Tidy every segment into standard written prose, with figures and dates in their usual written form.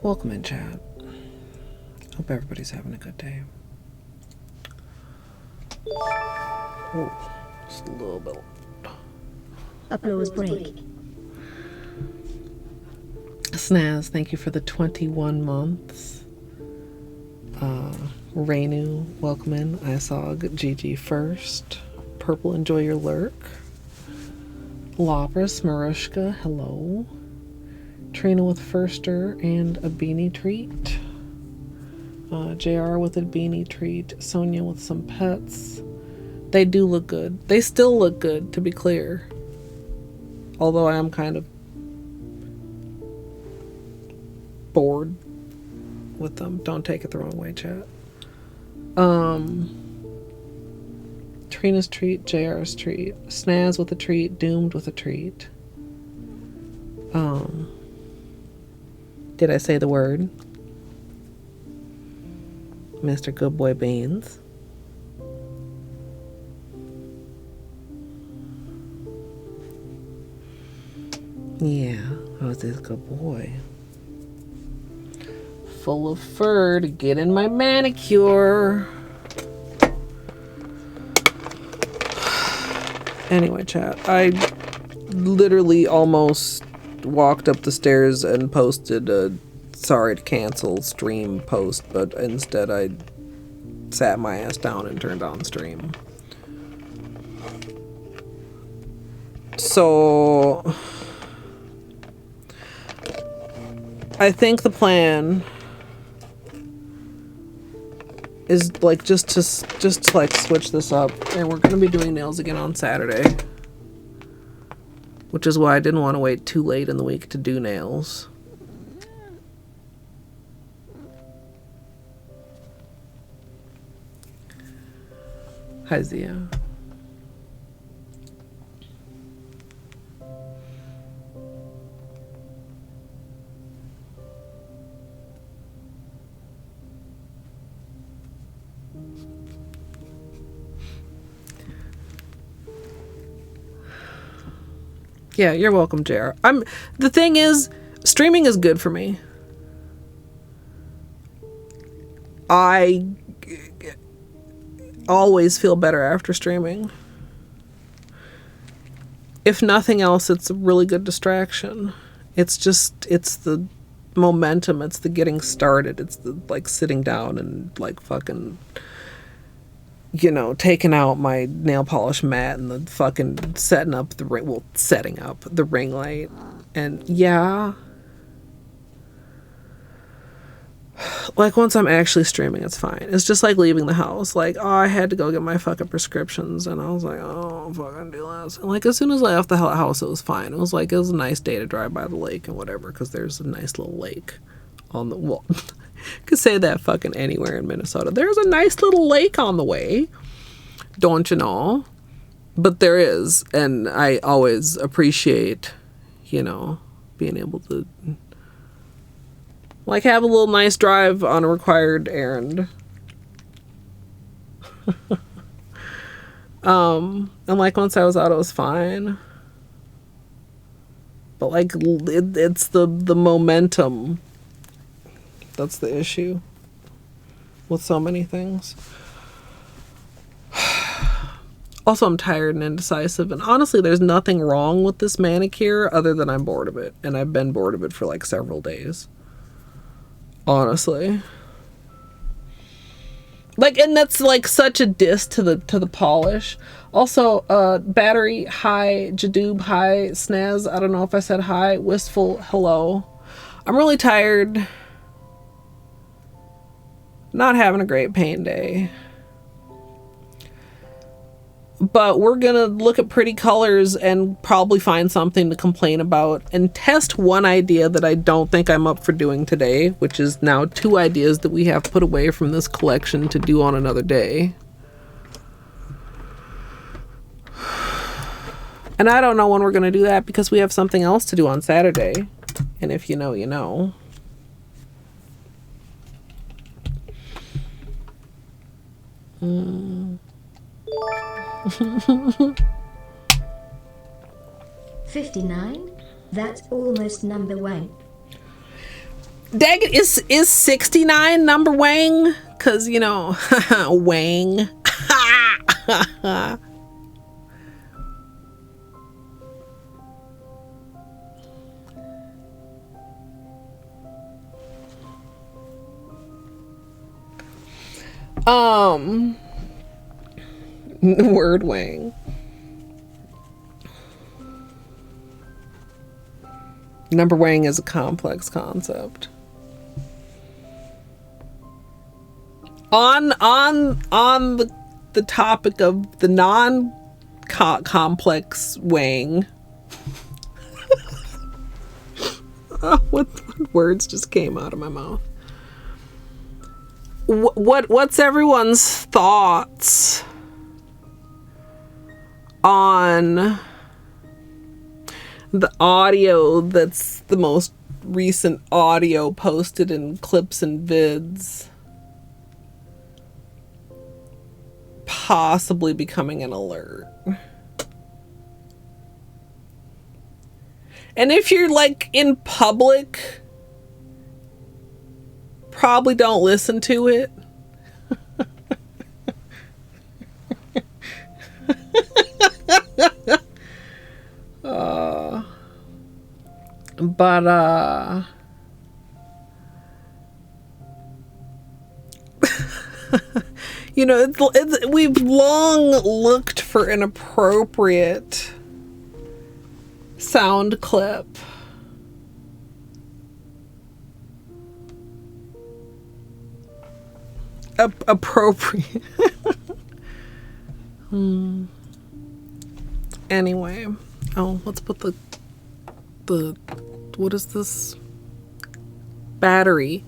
Welcome in, chat. Hope everybody's having a good day. Oh, just a little bit. Applause break. Snaz, thank you for the 21 months. Rainu, welcome in. Isog, Gigi first. Purple, enjoy your lurk. Lapras, Marushka, hello. Trina with Firster and a beanie treat. JR with a beanie treat. Sonia with some pets. They do look good. They still look good, to be clear. Although I am kind of bored with them. Don't take it the wrong way, chat. Trina's treat, JR's treat. Snaz with a treat, Doomed with a treat. Did I say the word? Mr. Good Boy Beans. Yeah, I was this good boy. Full of fur to get in my manicure. Anyway, chat, I literally almost walked up the stairs and posted a sorry to cancel stream post, but instead I sat my ass down and turned on stream. So I think the plan is like just to like switch this up, and we're gonna be doing nails again on Saturday, which is why I didn't want to wait too late in the week to do nails. Hi, Zia. Yeah, you're welcome, JR. The thing is, streaming is good for me. I always feel better after streaming. If nothing else, it's a really good distraction. It's the momentum, it's the getting started, it's the like sitting down and like fucking you know, taking out my nail polish mat and the fucking setting up the ring light. And yeah, like once I'm actually streaming, it's fine. It's just like leaving the house. Like, oh, I had to go get my fucking prescriptions, and I was like, oh, I'm fucking do this. And like as soon as I left the house, it was fine. It was a nice day to drive by the lake and whatever, because there's a nice little lake on the wall. Could say that fucking anywhere in Minnesota. There's a nice little lake on the way, don't you know? But there is, and I always appreciate, you know, being able to like have a little nice drive on a required errand. And like once I was out, it was fine. But like it's the momentum that's the issue with so many things. Also, I'm tired and indecisive, and honestly, there's nothing wrong with this manicure other than I'm bored of it, and I've been bored of it for like several days. Honestly. Like, and that's like such a diss to the polish. Also, battery high, Jadoob high, snaz, I don't know if I said hi, wistful, hello. I'm really tired. Not having a great paint day. But we're gonna look at pretty colors and probably find something to complain about and test one idea that I don't think I'm up for doing today, which is now 2 ideas that we have put away from this collection to do on another day. And I don't know when we're gonna do that because we have something else to do on Saturday. And if you know, you know. Mm. 59? That's almost number 1. Dang it, is 69 number Wang? Cause you know, Wang. Word Wang. Number Wang is a complex concept. On the topic of the non-complex Wang. What words just came out of my mouth? What's everyone's thoughts on the audio that's the most recent audio posted in clips and vids possibly becoming an alert? And if you're like in public, probably don't listen to it. But you know, we've long looked for an appropriate sound clip. Appropriate. Anyway, let's put the what is this? Battery.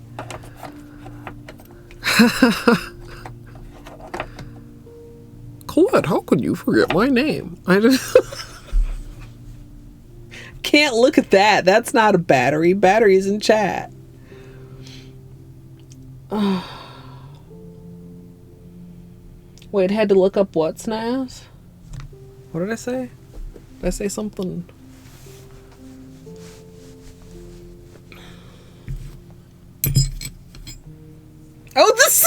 Colette, how could you forget my name? I just can't look at that. That's not a battery. Battery's in chat. Wait, had to look up what, Snaz? What did I say? Did I say something? Oh, this.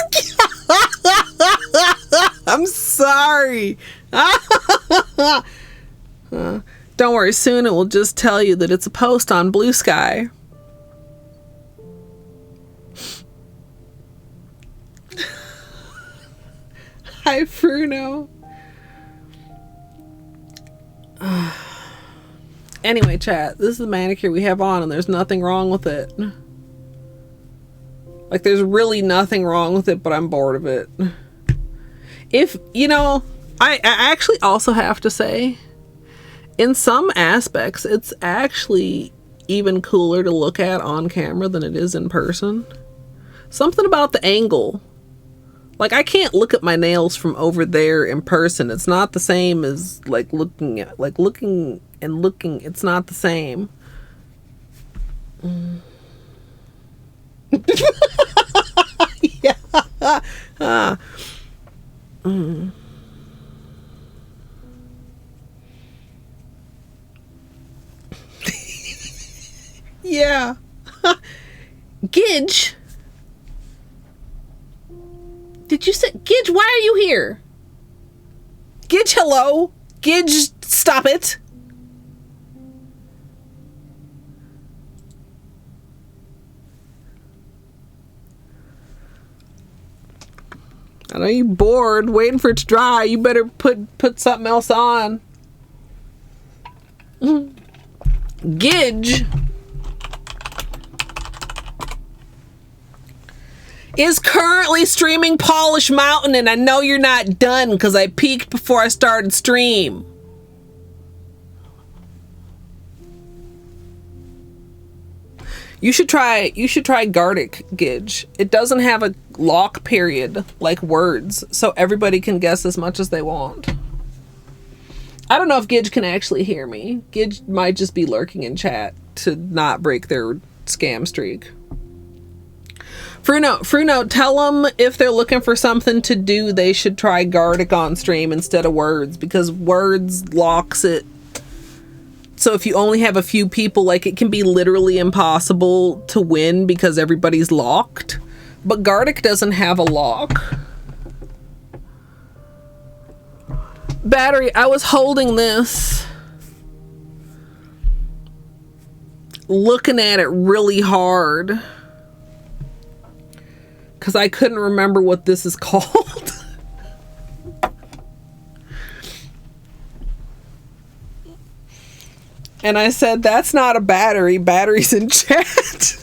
I'm sorry. Don't worry, soon it will just tell you that it's a post on Blue Sky. Hi, Bruno. Anyway, chat, this is the manicure we have on, and there's nothing wrong with it. Like, there's really nothing wrong with it, but I'm bored of it. If, you know, I actually also have to say, in some aspects, it's actually even cooler to look at on camera than it is in person. Something about the angle. Like, I can't look at my nails from over there in person. It's not the same as, like, looking, it's not the same. Yeah. Yeah. Gidge. Did you say, Gidge, why are you here? Gidge, hello? Gidge, stop it. I know you're bored, waiting for it to dry. You better put something else on. Gidge is currently streaming Polish Mountain, and I know you're not done because I peeked before I started stream. You should try Gartic, Gidge. It doesn't have a lock period like words, so everybody can guess as much as they want. I don't know if Gidge can actually hear me. Gidge might just be lurking in chat to not break their scam streak. Fruno, tell them if they're looking for something to do, they should try Gartic on stream instead of words, because words locks it. So if you only have a few people, like, it can be literally impossible to win because everybody's locked. But Gartic doesn't have a lock. Battery, I was holding this, looking at it really hard, because I couldn't remember what this is called. And I said, that's not a battery. Battery's in chat.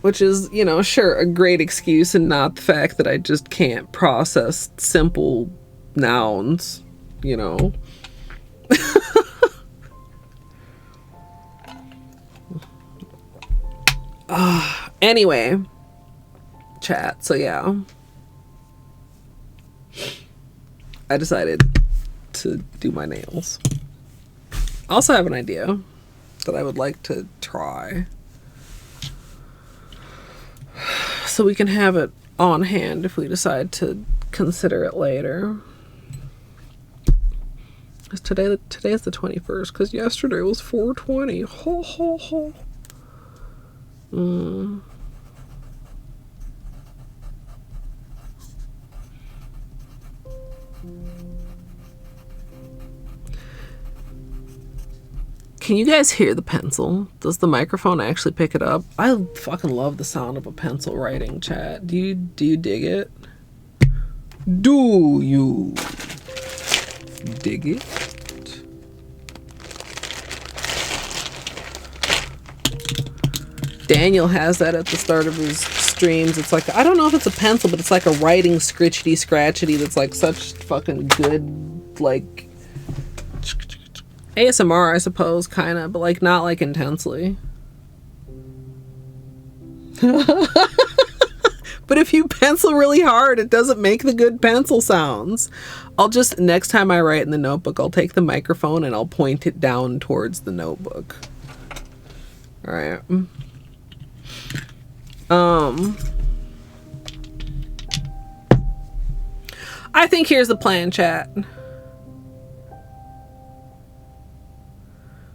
Which is, you know, sure, a great excuse, and not the fact that I just can't process simple nouns, you know. Anyway, chat, so yeah. I decided to do my nails. I also have an idea that I would like to try, so we can have it on hand if we decide to consider it later. Today is the 21st, because yesterday was 420. Ho ho ho. Can you guys hear the pencil? Does the microphone actually pick it up? I fucking love the sound of a pencil writing, chat. Do you dig it? Do you dig it? Daniel has that at the start of his streams. It's like, I don't know if it's a pencil, but it's like a writing scritchety scratchety that's like such fucking good, like ASMR, I suppose, kind of, but like not like intensely. But if you pencil really hard, it doesn't make the good pencil sounds. I'll just, next time I write in the notebook, I'll take the microphone and I'll point it down towards the notebook. All right. I think here's the plan, chat.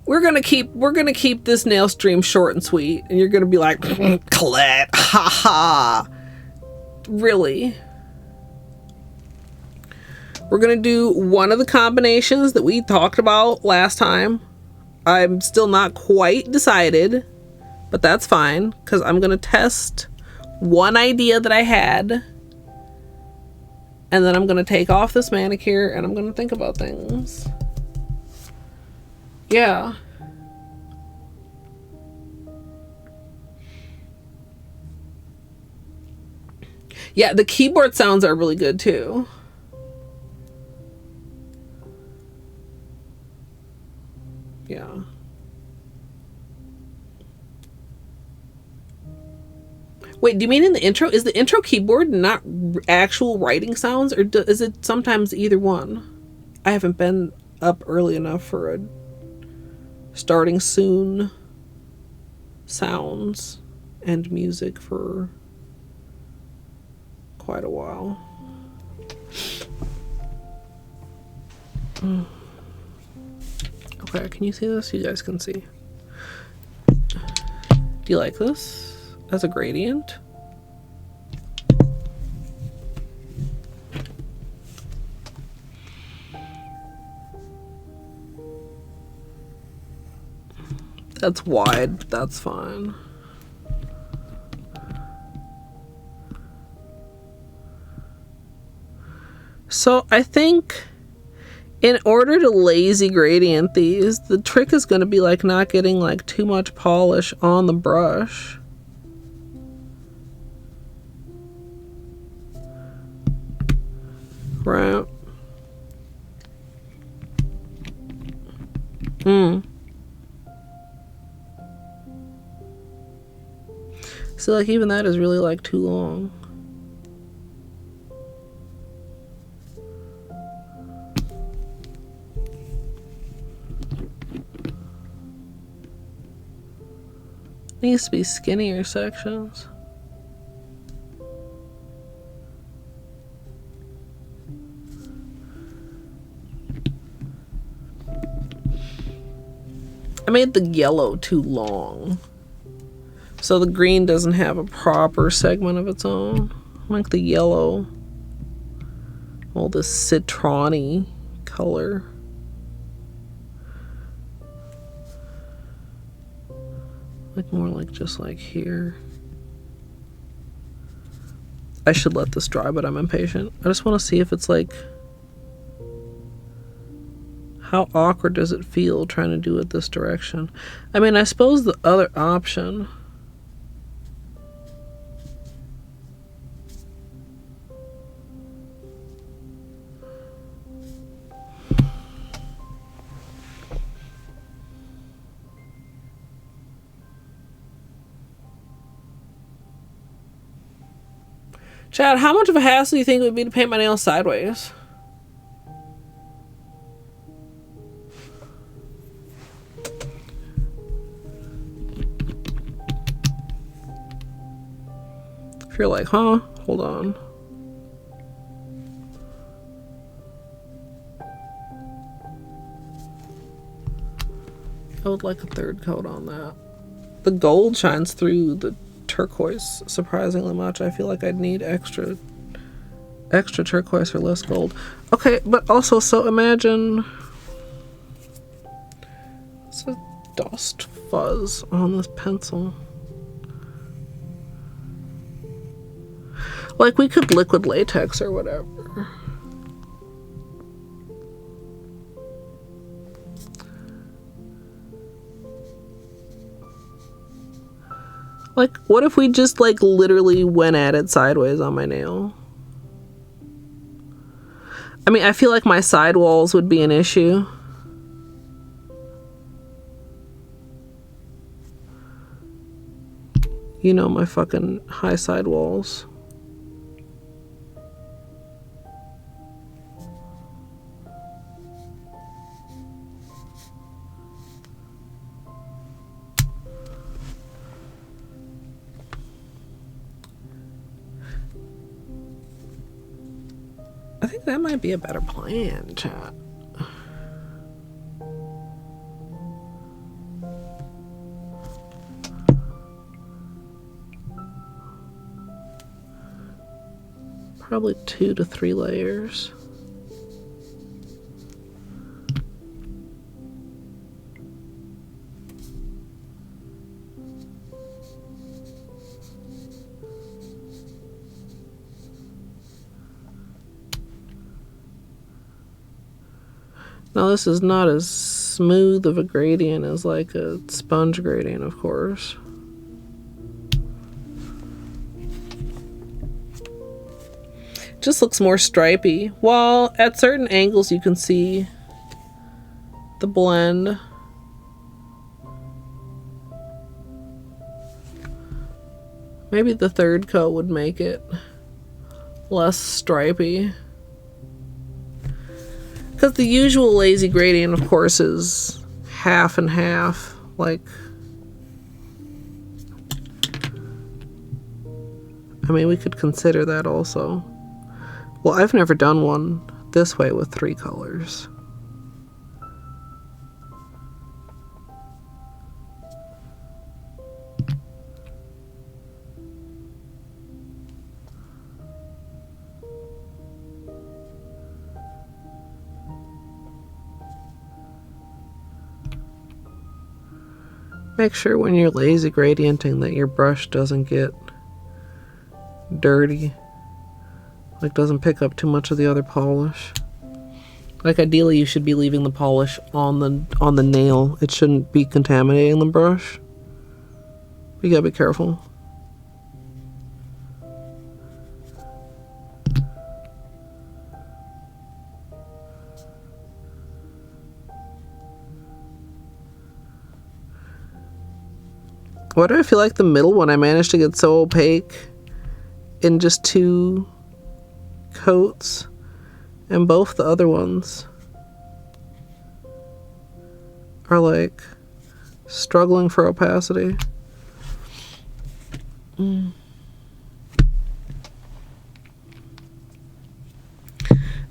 We're gonna keep this nail stream short and sweet, and you're gonna be like, Colette, haha. Really? We're gonna do one of the combinations that we talked about last time. I'm still not quite decided, but that's fine, because I'm gonna test one idea that I had, and then I'm gonna take off this manicure and I'm gonna think about things. Yeah. Yeah, the keyboard sounds are really good too. Yeah. Wait, do you mean in the intro? Is the intro keyboard not actual writing sounds, or is it sometimes either one? I haven't been up early enough for a starting soon sounds and music for quite a while. Okay, can you see this? You guys can see. Do you like this as a gradient? That's wide, that's fine. So I think in order to lazy gradient these, the trick is going to be like not getting like too much polish on the brush. Right. So like even that is really like too long. Needs to be skinnier sections. I made the yellow too long, so the green doesn't have a proper segment of its own. Like the yellow, all this citron-y color. Like more like just like here. I should let this dry, but I'm impatient. I just want to see if it's like, how awkward does it feel trying to do it this direction? I mean, I suppose the other option Chad, how much of a hassle do you think it would be to paint my nails sideways? If you're like, huh? Hold on. I would like a third coat on that. The gold shines through the turquoise surprisingly much. I feel like I'd need extra turquoise or less gold. Okay, but also, so imagine it's a dust fuzz on this pencil. Like we could liquid latex or whatever. Like, what if we just, like, literally went at it sideways on my nail? I mean, I feel like my sidewalls would be an issue. You know, my fucking high sidewalls. I think that might be a better plan, chat. Probably 2 to 3 layers. Now this is not as smooth of a gradient as like a sponge gradient, of course. Just looks more stripy. While at certain angles you can see the blend. Maybe the third coat would make it less stripy. Because the usual lazy gradient, of course, is half and half. Like, I mean, we could consider that also. Well, I've never done one this way with 3 colors. Make sure when you're lazy gradienting that your brush doesn't get dirty. Like, doesn't pick up too much of the other polish. Like, ideally you should be leaving the polish on the nail. It shouldn't be contaminating the brush. You gotta be careful. Why do I feel like the middle one I managed to get so opaque in just 2 coats, and both the other ones are like struggling for opacity.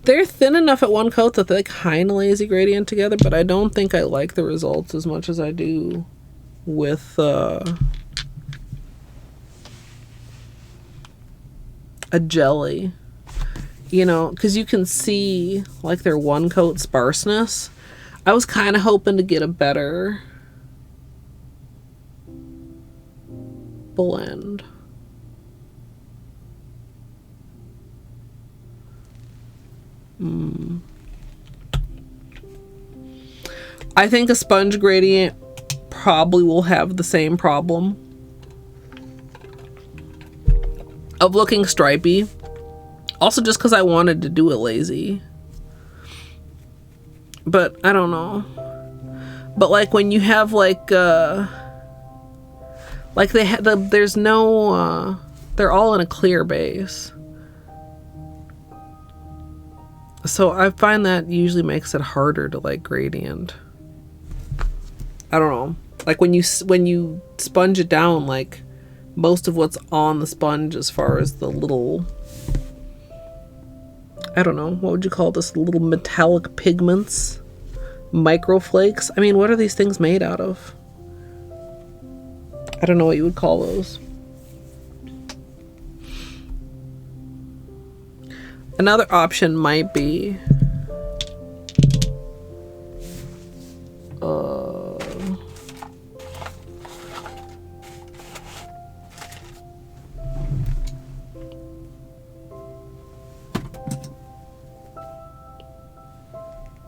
They're thin enough at one coat that they kind of lazy gradient together, but I don't think I like the results as much as I do with a jelly, you know, because you can see like their one coat sparseness. I was kind of hoping to get a better blend. I think a sponge gradient probably will have the same problem of looking stripy. Also, just because I wanted to do it lazy. But I don't know. But like when you have like they have there's no they're all in a clear base. So I find that usually makes it harder to like gradient. I don't know. Like when you sponge it down, like most of what's on the sponge as far as the little, I don't know, what would you call this, little metallic pigments, microflakes? I mean, what are these things made out of? I don't know what you would call those. Another option might be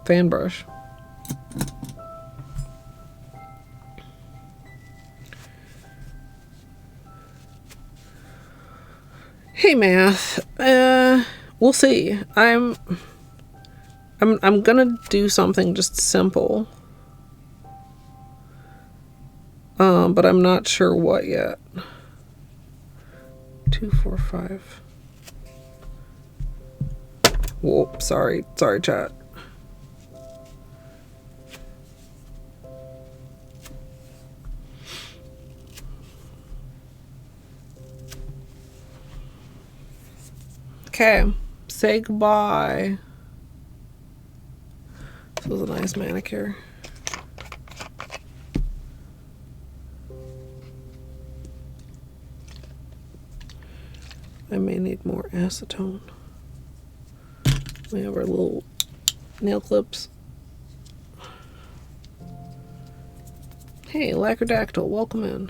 fan brush. Hey math, we'll see. I'm gonna do something just simple, but I'm not sure what yet. 2, 4, 5. Whoa, sorry chat. Okay, say goodbye. This was a nice manicure. I may need more acetone. We have our little nail clips. Hey, Lacrodactyl, welcome in.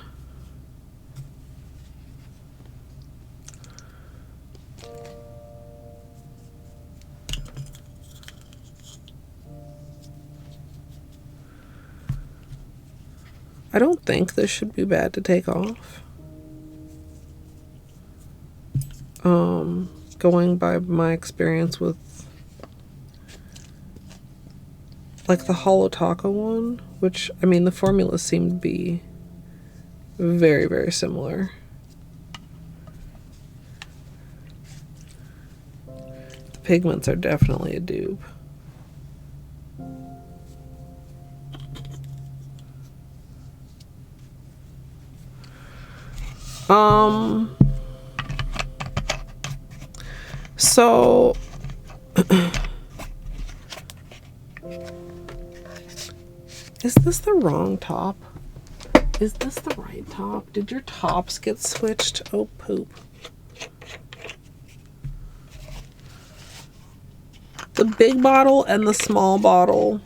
I don't think this should be bad to take off. Going by my experience with like the Holo Taco one, which, I mean, the formulas seem to be very, very similar. The pigments are definitely a dupe. So is this the wrong top? Is this the right top? Did your tops get switched? Oh, poop. The big bottle and the small bottle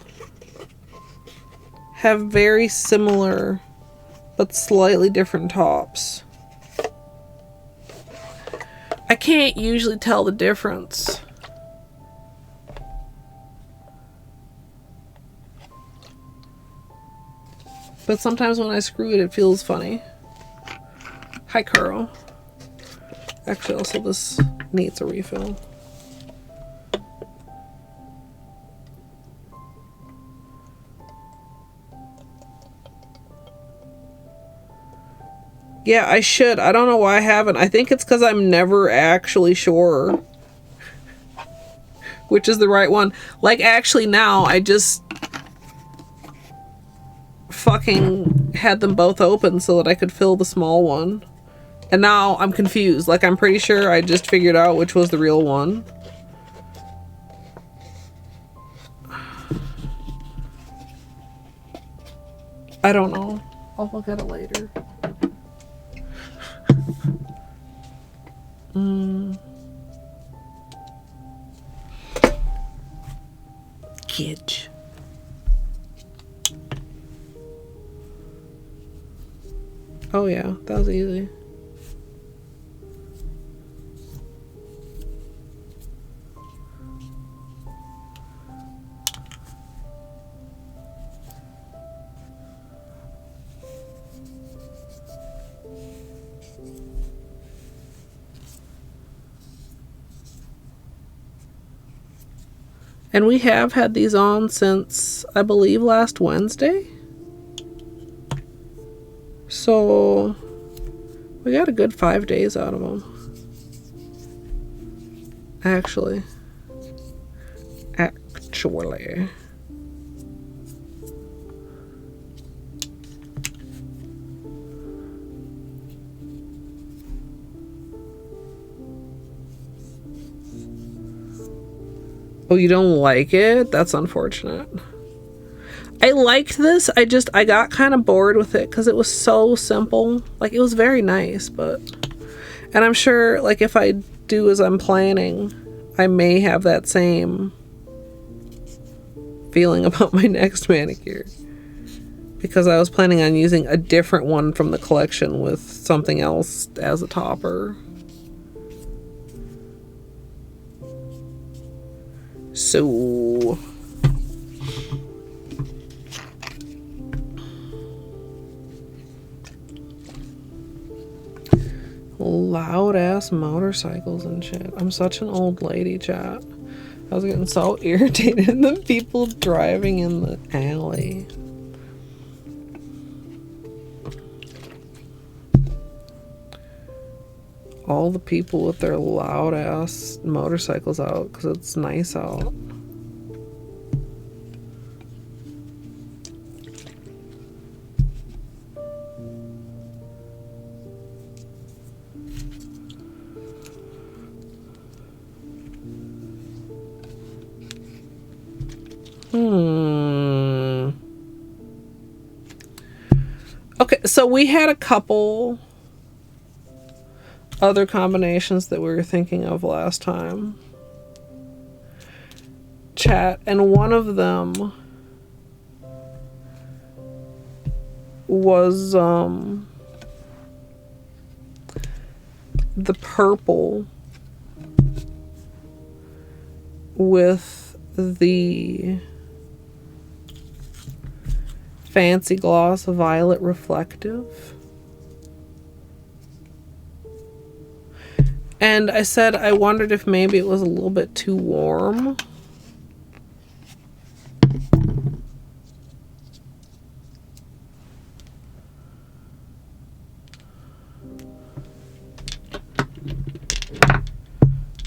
have very similar but slightly different tops. I can't usually tell the difference. But sometimes when I screw it, it feels funny. Hi, Carl. Actually, also this needs a refill. Yeah, I should. I don't know why I haven't. I think it's because I'm never actually sure which is the right one. Like, actually now, I just fucking had them both open so that I could fill the small one. And now I'm confused. Like, I'm pretty sure I just figured out which was the real one. I don't know. I'll look at it later. Kitsch. Oh yeah, that was easy. And we have had these on since, I believe, last Wednesday. So we got a good 5 days out of them. Actually. Oh, you don't like it? That's unfortunate. I liked this. I got kind of bored with it because it was so simple. Like, it was very nice, but... And I'm sure, like, if I do as I'm planning, I may have that same feeling about my next manicure. Because I was planning on using a different one from the collection with something else as a topper. So... loud ass motorcycles and shit. I'm such an old lady, chat. I was getting so irritated at the people driving in the alley. All the people with their loud ass motorcycles out because it's nice out. Okay, so we had a couple other combinations that we were thinking of last time, chat, and one of them was the purple with the Fancy Gloss Violet Reflective. And I said I wondered if maybe it was a little bit too warm.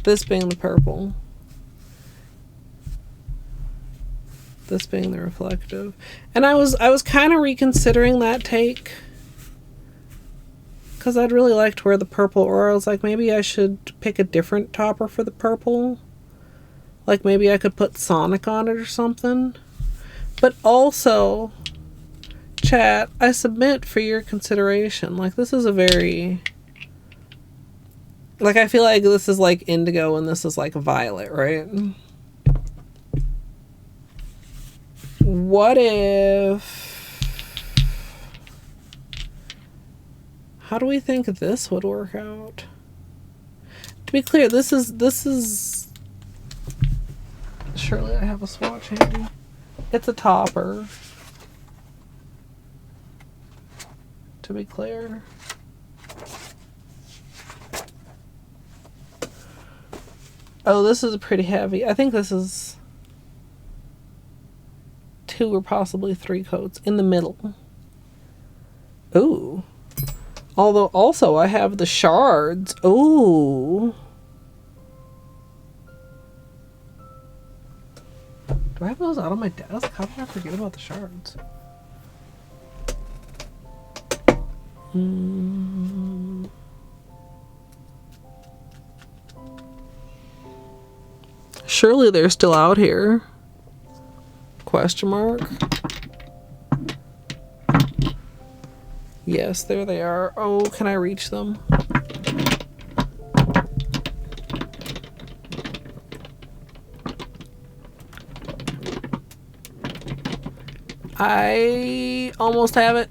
This being the purple. This being the reflective. And I was kind of reconsidering that take. Because I'd really like to wear the purple, or I was like, maybe I should pick a different topper for the purple. Like maybe I could put Sonic on it or something. But also, chat, I submit for your consideration. Like, this is a very... Like, I feel like this is like indigo and this is like violet, right? What if... How do we think this would work out? To be clear, this is... Surely I have a swatch handy. It's a topper. To be clear. Oh, this is pretty heavy. I think this is 2 or possibly 3 coats in the middle. Ooh. Although also I have the Shards. Ooh. Do I have those out on my desk? How did I forget about the Shards? Surely they're still out here. Question mark. Yes, there they are. Oh, can I reach them? I almost have it.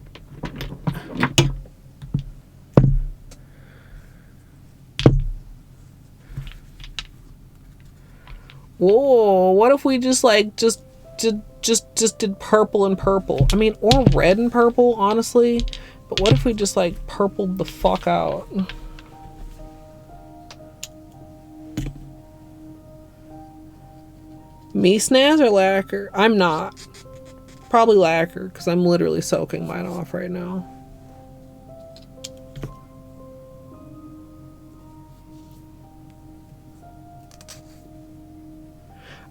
Whoa, what if we just like just did purple and purple? I mean, or red and purple, honestly. But what if we just like purpled the fuck out? Me snaz or lacquer? I'm not. Probably lacquer, because I'm literally soaking mine off right now.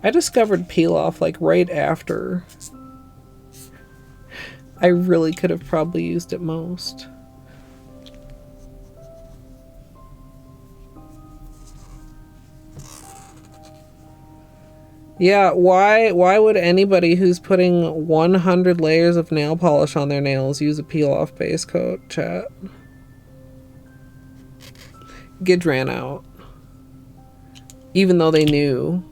I discovered peel off like right after. I really could have probably used it most. Yeah, why would anybody who's putting 100 layers of nail polish on their nails use a peel off base coat, chat? Gidge ran out. Even though they knew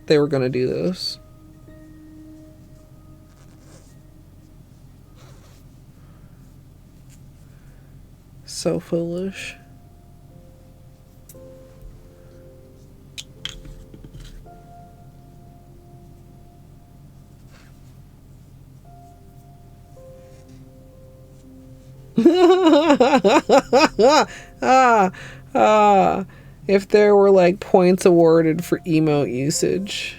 they were gonna do this. So foolish. If there were like points awarded for emote usage.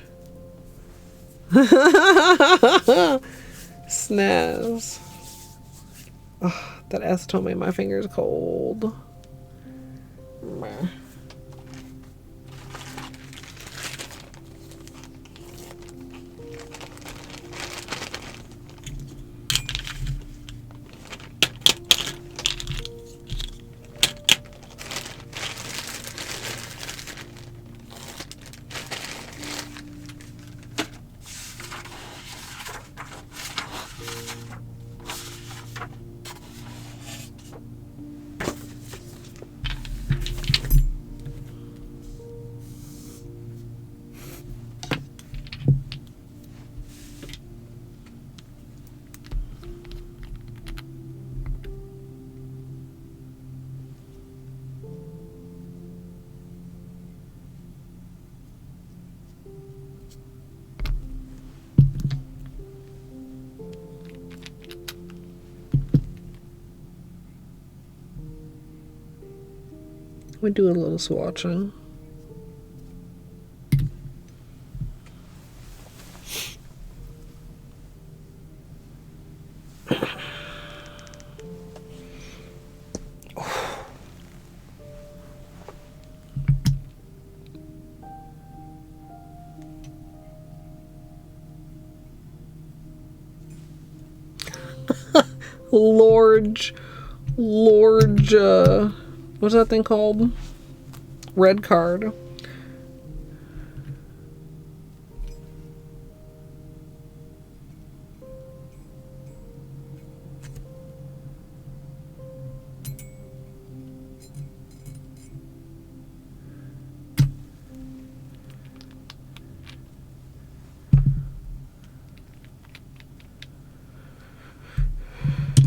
Snaz. Oh, that acetone made my fingers cold. Meh. We do a little swatching. Large, what's that thing called? Red card.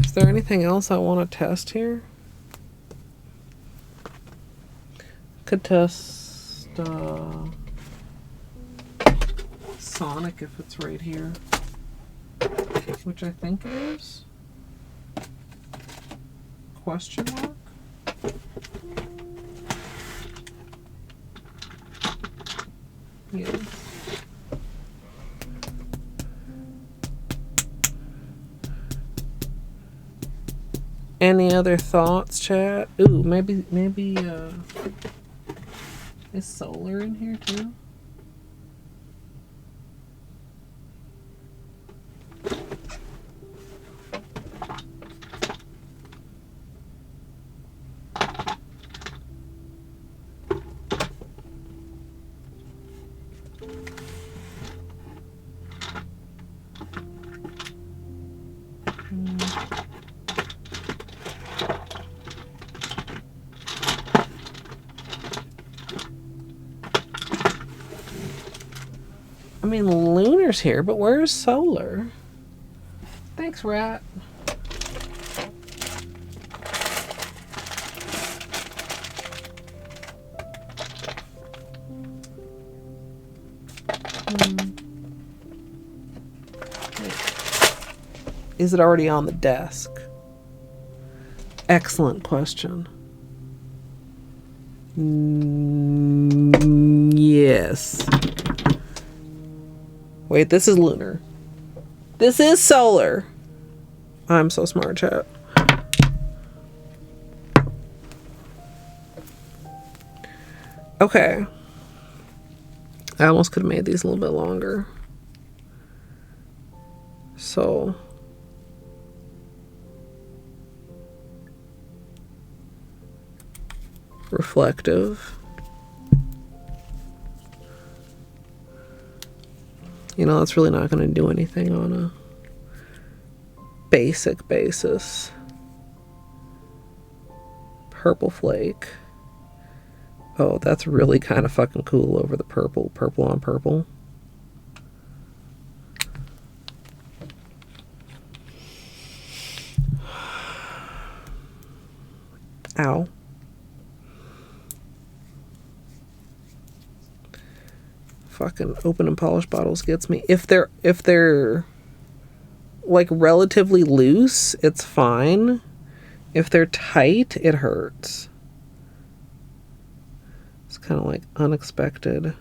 Is there anything else I want to test here? Could test Sonic if it's right here, which I think it is. Question mark? Yes. Any other thoughts, chat? Ooh, maybe is solar in here too? I mean, lunar's here, but where's solar? Thanks, Rat. Is it already on the desk? Excellent question. Yes. Wait, this is lunar. This is solar. I'm so smart, chat. Okay. I almost could have made these a little bit longer. So. Reflective. You know, that's really not going to do anything on a basic basis. Purple flake. Oh, that's really kind of fucking cool over the purple. Purple on purple. Ow. Fucking open and polished bottles gets me. If they're like relatively loose, it's fine. If they're tight, it hurts. It's kind of like unexpected.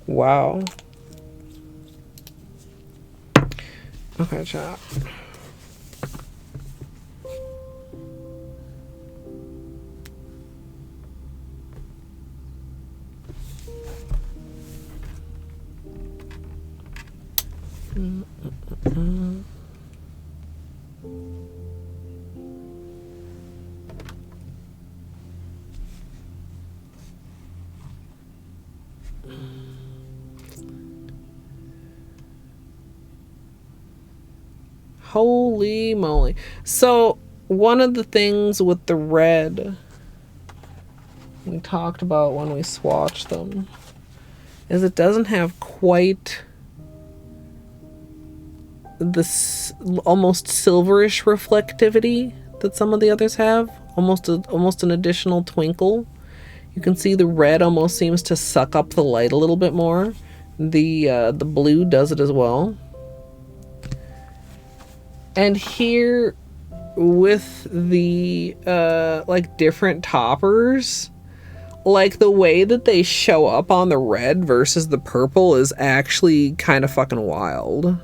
Wow. Okay, chat. Holy moly. So one of the things with the red we talked about when we swatched them is it doesn't have quite this almost silverish reflectivity that some of the others have almost an additional twinkle. You can see the red almost seems to suck up the light a little bit more. The blue does it as well. And here with the like different toppers, like the way that they show up on the red versus the purple is actually kind of fucking wild.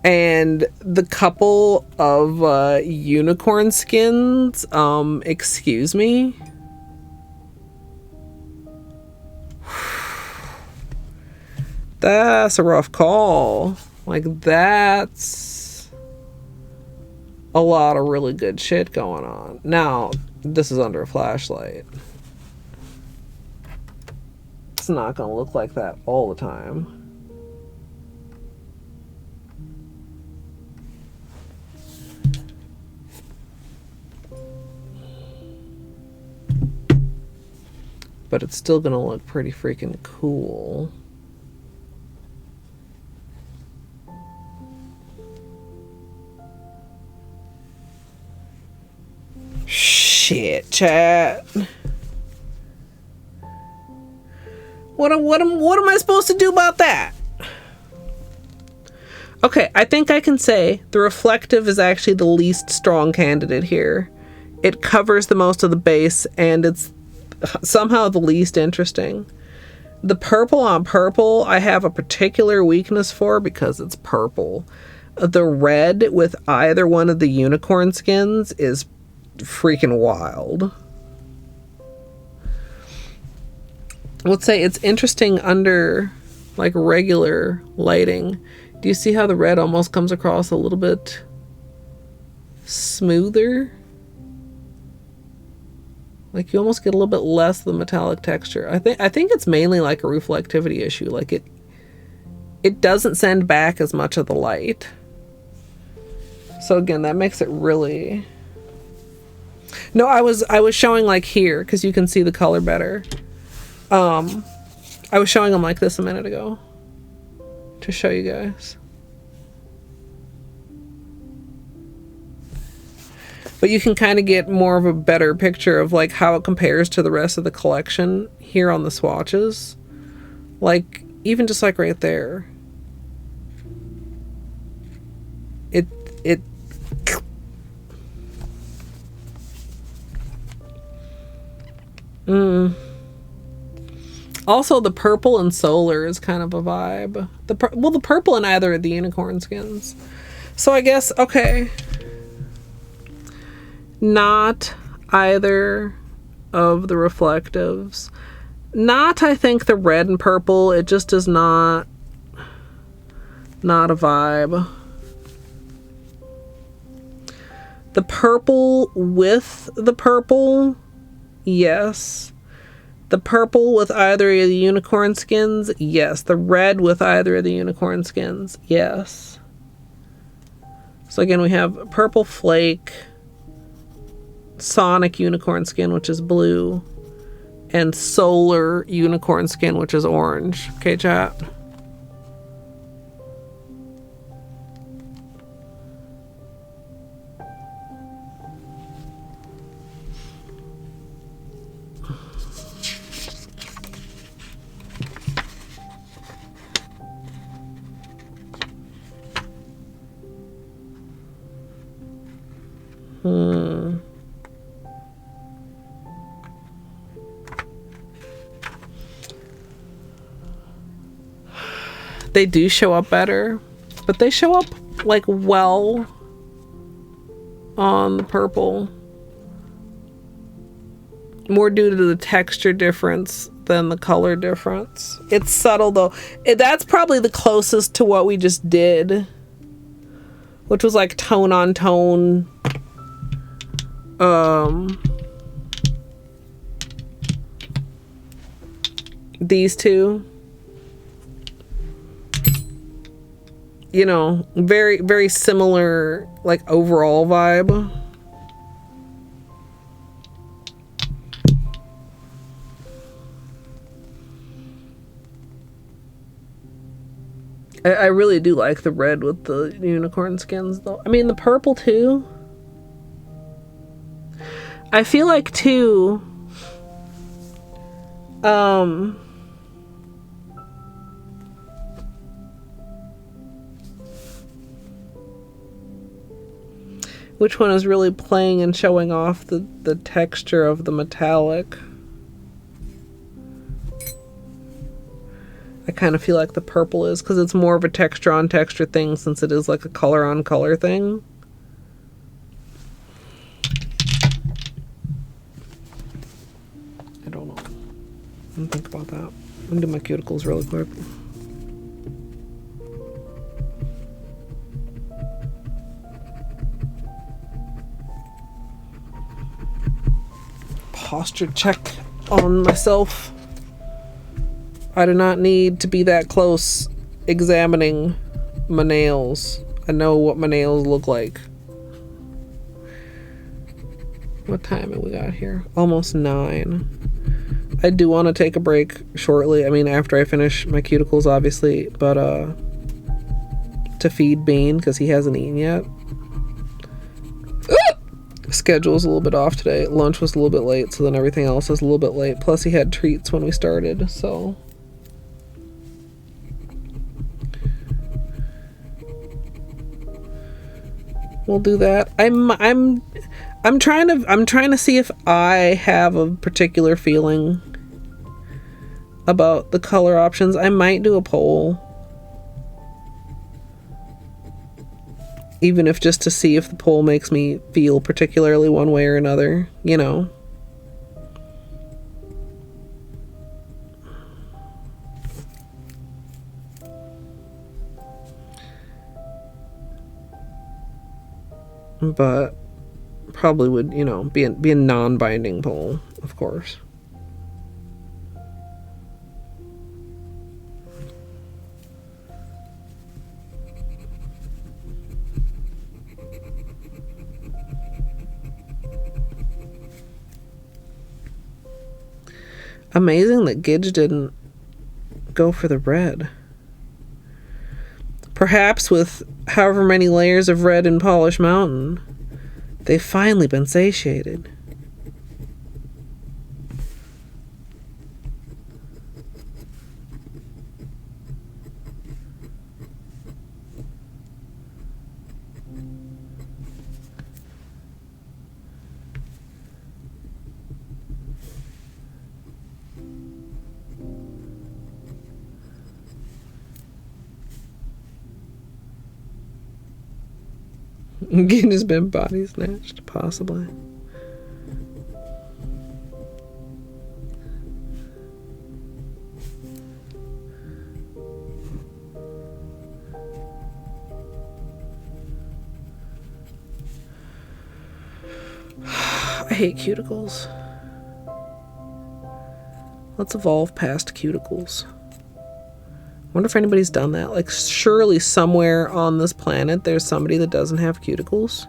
And the couple of unicorn skins, excuse me. That's a rough call. Like, that's a lot of really good shit going on. Now, this is under a flashlight. It's not gonna look like that all the time. But it's still gonna look pretty freaking cool. Shit, chat. What am I supposed to do about that? Okay, I think I can say the reflective is actually the least strong candidate here. It covers the most of the base, and it's somehow the least interesting. The purple on purple I have a particular weakness for because it's purple. The red with either one of the unicorn skins is freaking wild. Let's say it's interesting under like regular lighting. Do you see how the red almost comes across a little bit smoother? Like you almost get a little bit less of the metallic texture. I think it's mainly like a reflectivity issue. Like it doesn't send back as much of the light. So again, that makes it really... No, I was showing like here because you can see the color better. I was showing them like this a minute ago to show you guys. But you can kind of get more of a better picture of like how it compares to the rest of the collection here on the swatches. Like even just like right there. It Also, the purple and solar is kind of a vibe. The purple in either of the unicorn skins. So I guess, okay. Not either of the reflectives. Not, I think, the red and purple. It just is not a vibe. The purple with the purple, yes. The purple with either of the unicorn skins, yes. The red with either of the unicorn skins, yes. So again, we have purple flake, sonic unicorn skin, which is blue, and solar unicorn skin, which is orange. Okay, chat? They do show up better, but they show up like well on the purple. More due to the texture difference than the color difference. It's subtle though. That's probably the closest to what we just did, which was like tone on tone. These two, you know, very, very similar, like overall vibe. I really do like the red with the unicorn skins though. I mean, the purple too. I feel like too, which one is really playing and showing off the texture of the metallic? I kind of feel like the purple is, because it's more of a texture on texture thing since it is like a color on color thing. I don't know. I didn't think about that. I'm gonna do my cuticles really quick. Posture check on myself. I do not need to be that close examining my nails. I know what my nails look like. What time have we got here? Almost 9. I do want to take a break shortly. I mean, after I finish my cuticles, obviously, but to feed Bean because he hasn't eaten yet. Schedule's a little bit off today. Lunch was a little bit late, so then everything else was a little bit late. Plus, he had treats when we started, so. We'll do that. I'm trying to see if I have a particular feeling about the color options. I might do a poll, even if just to see if the poll makes me feel particularly one way or another, you know. But probably would, you know, be a non-binding poll, of course. Amazing that Gidge didn't go for the red. Perhaps with however many layers of red in Polish Mountain, they've finally been satiated. Gidge has been body snatched, possibly. I hate cuticles. Let's evolve past cuticles. Wonder if anybody's done that. Like, surely somewhere on this planet there's somebody that doesn't have cuticles.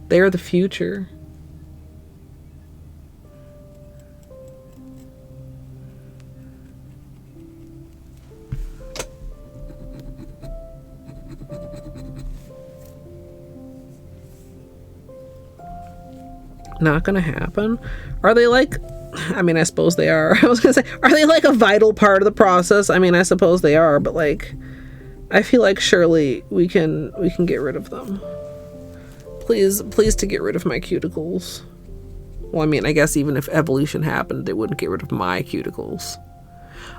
They are the future. Not gonna happen. Are they like, I mean, I suppose they are. I was gonna say, are they like a vital part of the process? I mean, I suppose they are, but like, I feel like surely we can get rid of them. Please to get rid of my cuticles. Well, I mean, I guess even if evolution happened, they wouldn't get rid of my cuticles.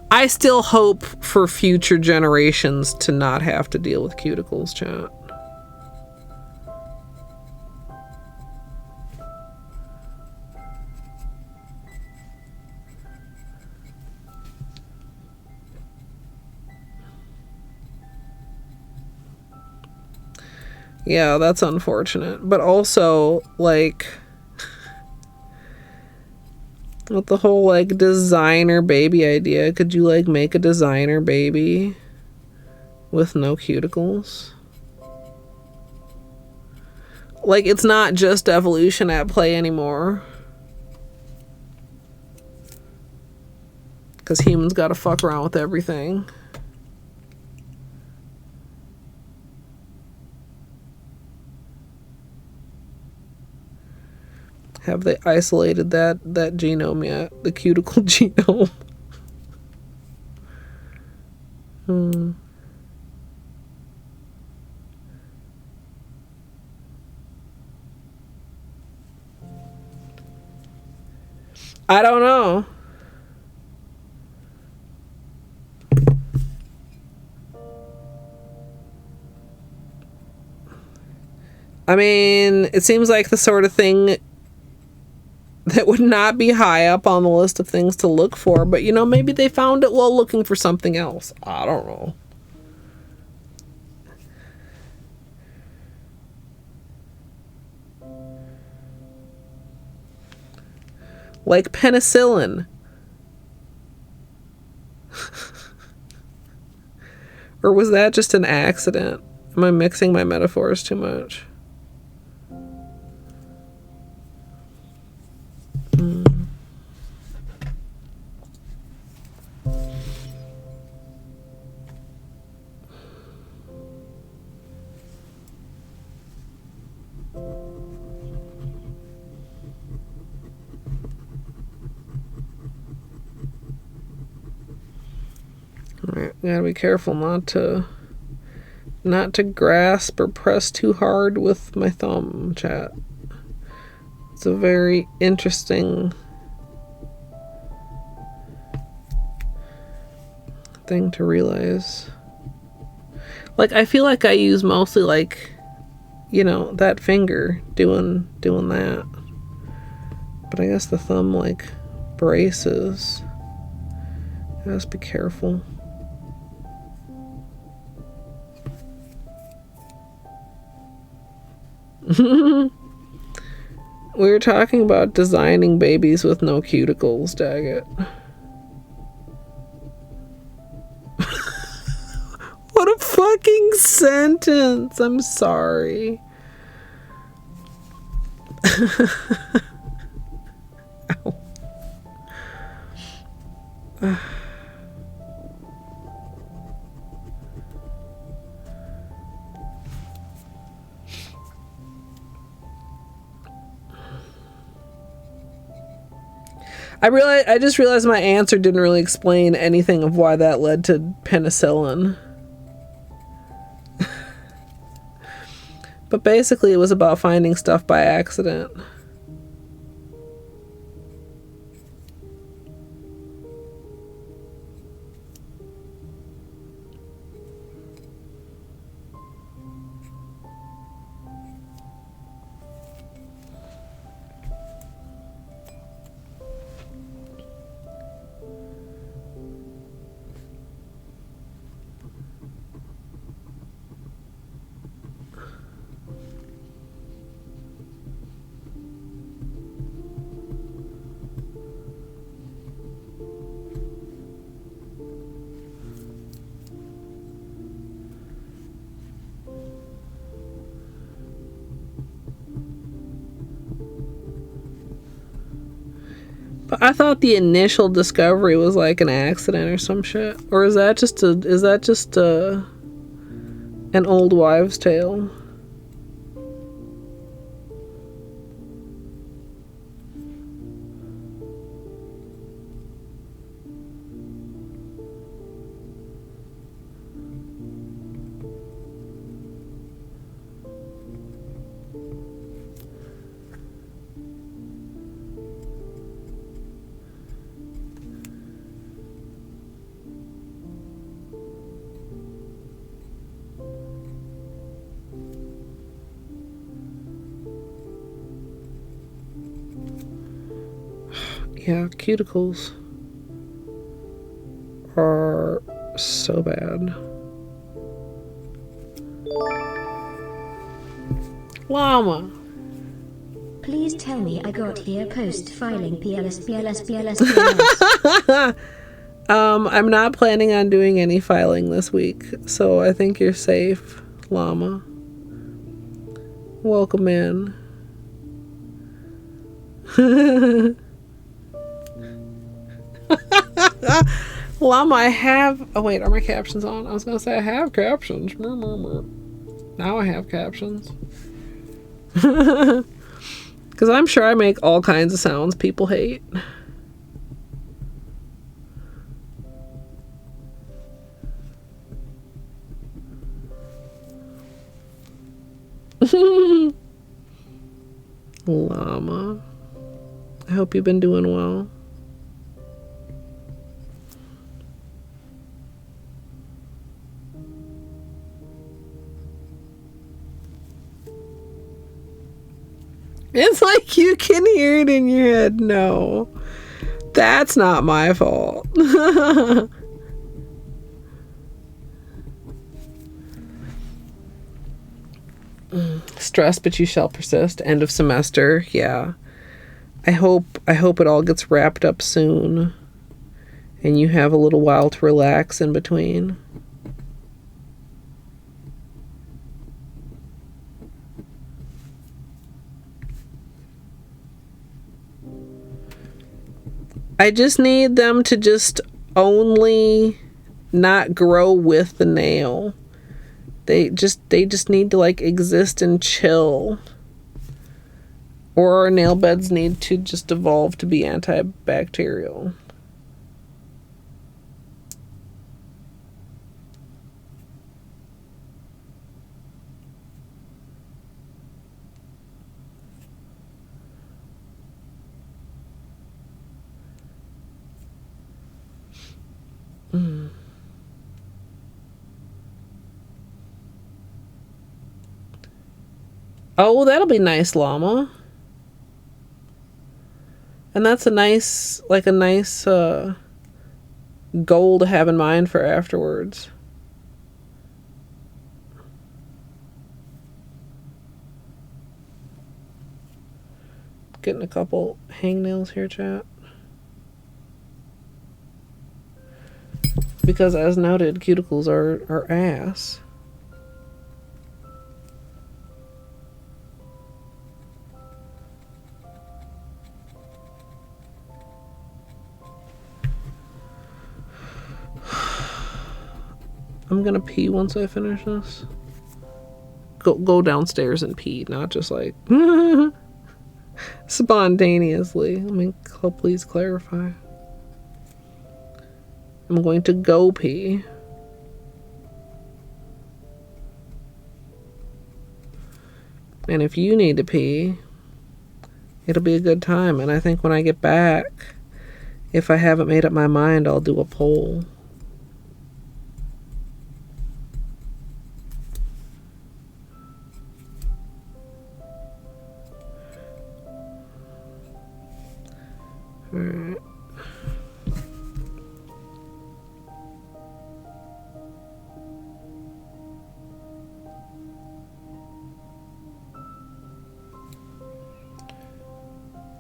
I still hope for future generations to not have to deal with cuticles, chat. Yeah, that's unfortunate. But also, like, with the whole, like, designer baby idea, could you, like, make a designer baby with no cuticles? Like, it's not just evolution at play anymore. Because humans gotta fuck around with everything. Have they isolated that genome yet? The cuticle genome. I don't know. I mean, it seems like the sort of thing that would not be high up on the list of things to look for, but you know, maybe they found it while looking for something else. I don't know. Like penicillin. Or was that just an accident? Am I mixing my metaphors too much? Alright, gotta be careful not to grasp or press too hard with my thumb, chat. It's a very interesting thing to realize. Like, I feel like I use mostly, like, you know, that finger doing that. But I guess the thumb, like, braces. I must be careful. We were talking about designing babies with no cuticles, daggett. What a fucking sentence. I'm sorry. Ow. I just realized my answer didn't really explain anything of why that led to penicillin. But basically it was about finding stuff by accident. But I thought the initial discovery was like an accident or some shit. Or is that just an old wives' tale? Yeah, cuticles are so bad. Llama. Please tell me I got here post-filing PLS. I'm not planning on doing any filing this week, so I think you're safe, Llama. Welcome in. Llama, I have... Oh, wait, are my captions on? I was going to say I have captions. Now I have captions. Because I'm sure I make all kinds of sounds people hate. Llama. I hope you've been doing well. It's like you can hear it in your head. No, that's not my fault. Stress, but you shall persist. End of semester. Yeah. I hope it all gets wrapped up soon and you have a little while to relax in between. I just need them to just only not grow with the nail. They just need to like exist and chill. Or our nail beds need to just evolve to be antibacterial. Oh, that'll be nice, llama. And that's a nice goal to have in mind for afterwards. Getting a couple hangnails here, chat. Because as noted, cuticles are ass. I'm gonna pee once I finish this. Go downstairs and pee, not just like spontaneously. Let me please clarify. I'm going to go pee. And if you need to pee, it'll be a good time. And I think when I get back, if I haven't made up my mind, I'll do a poll. Alright.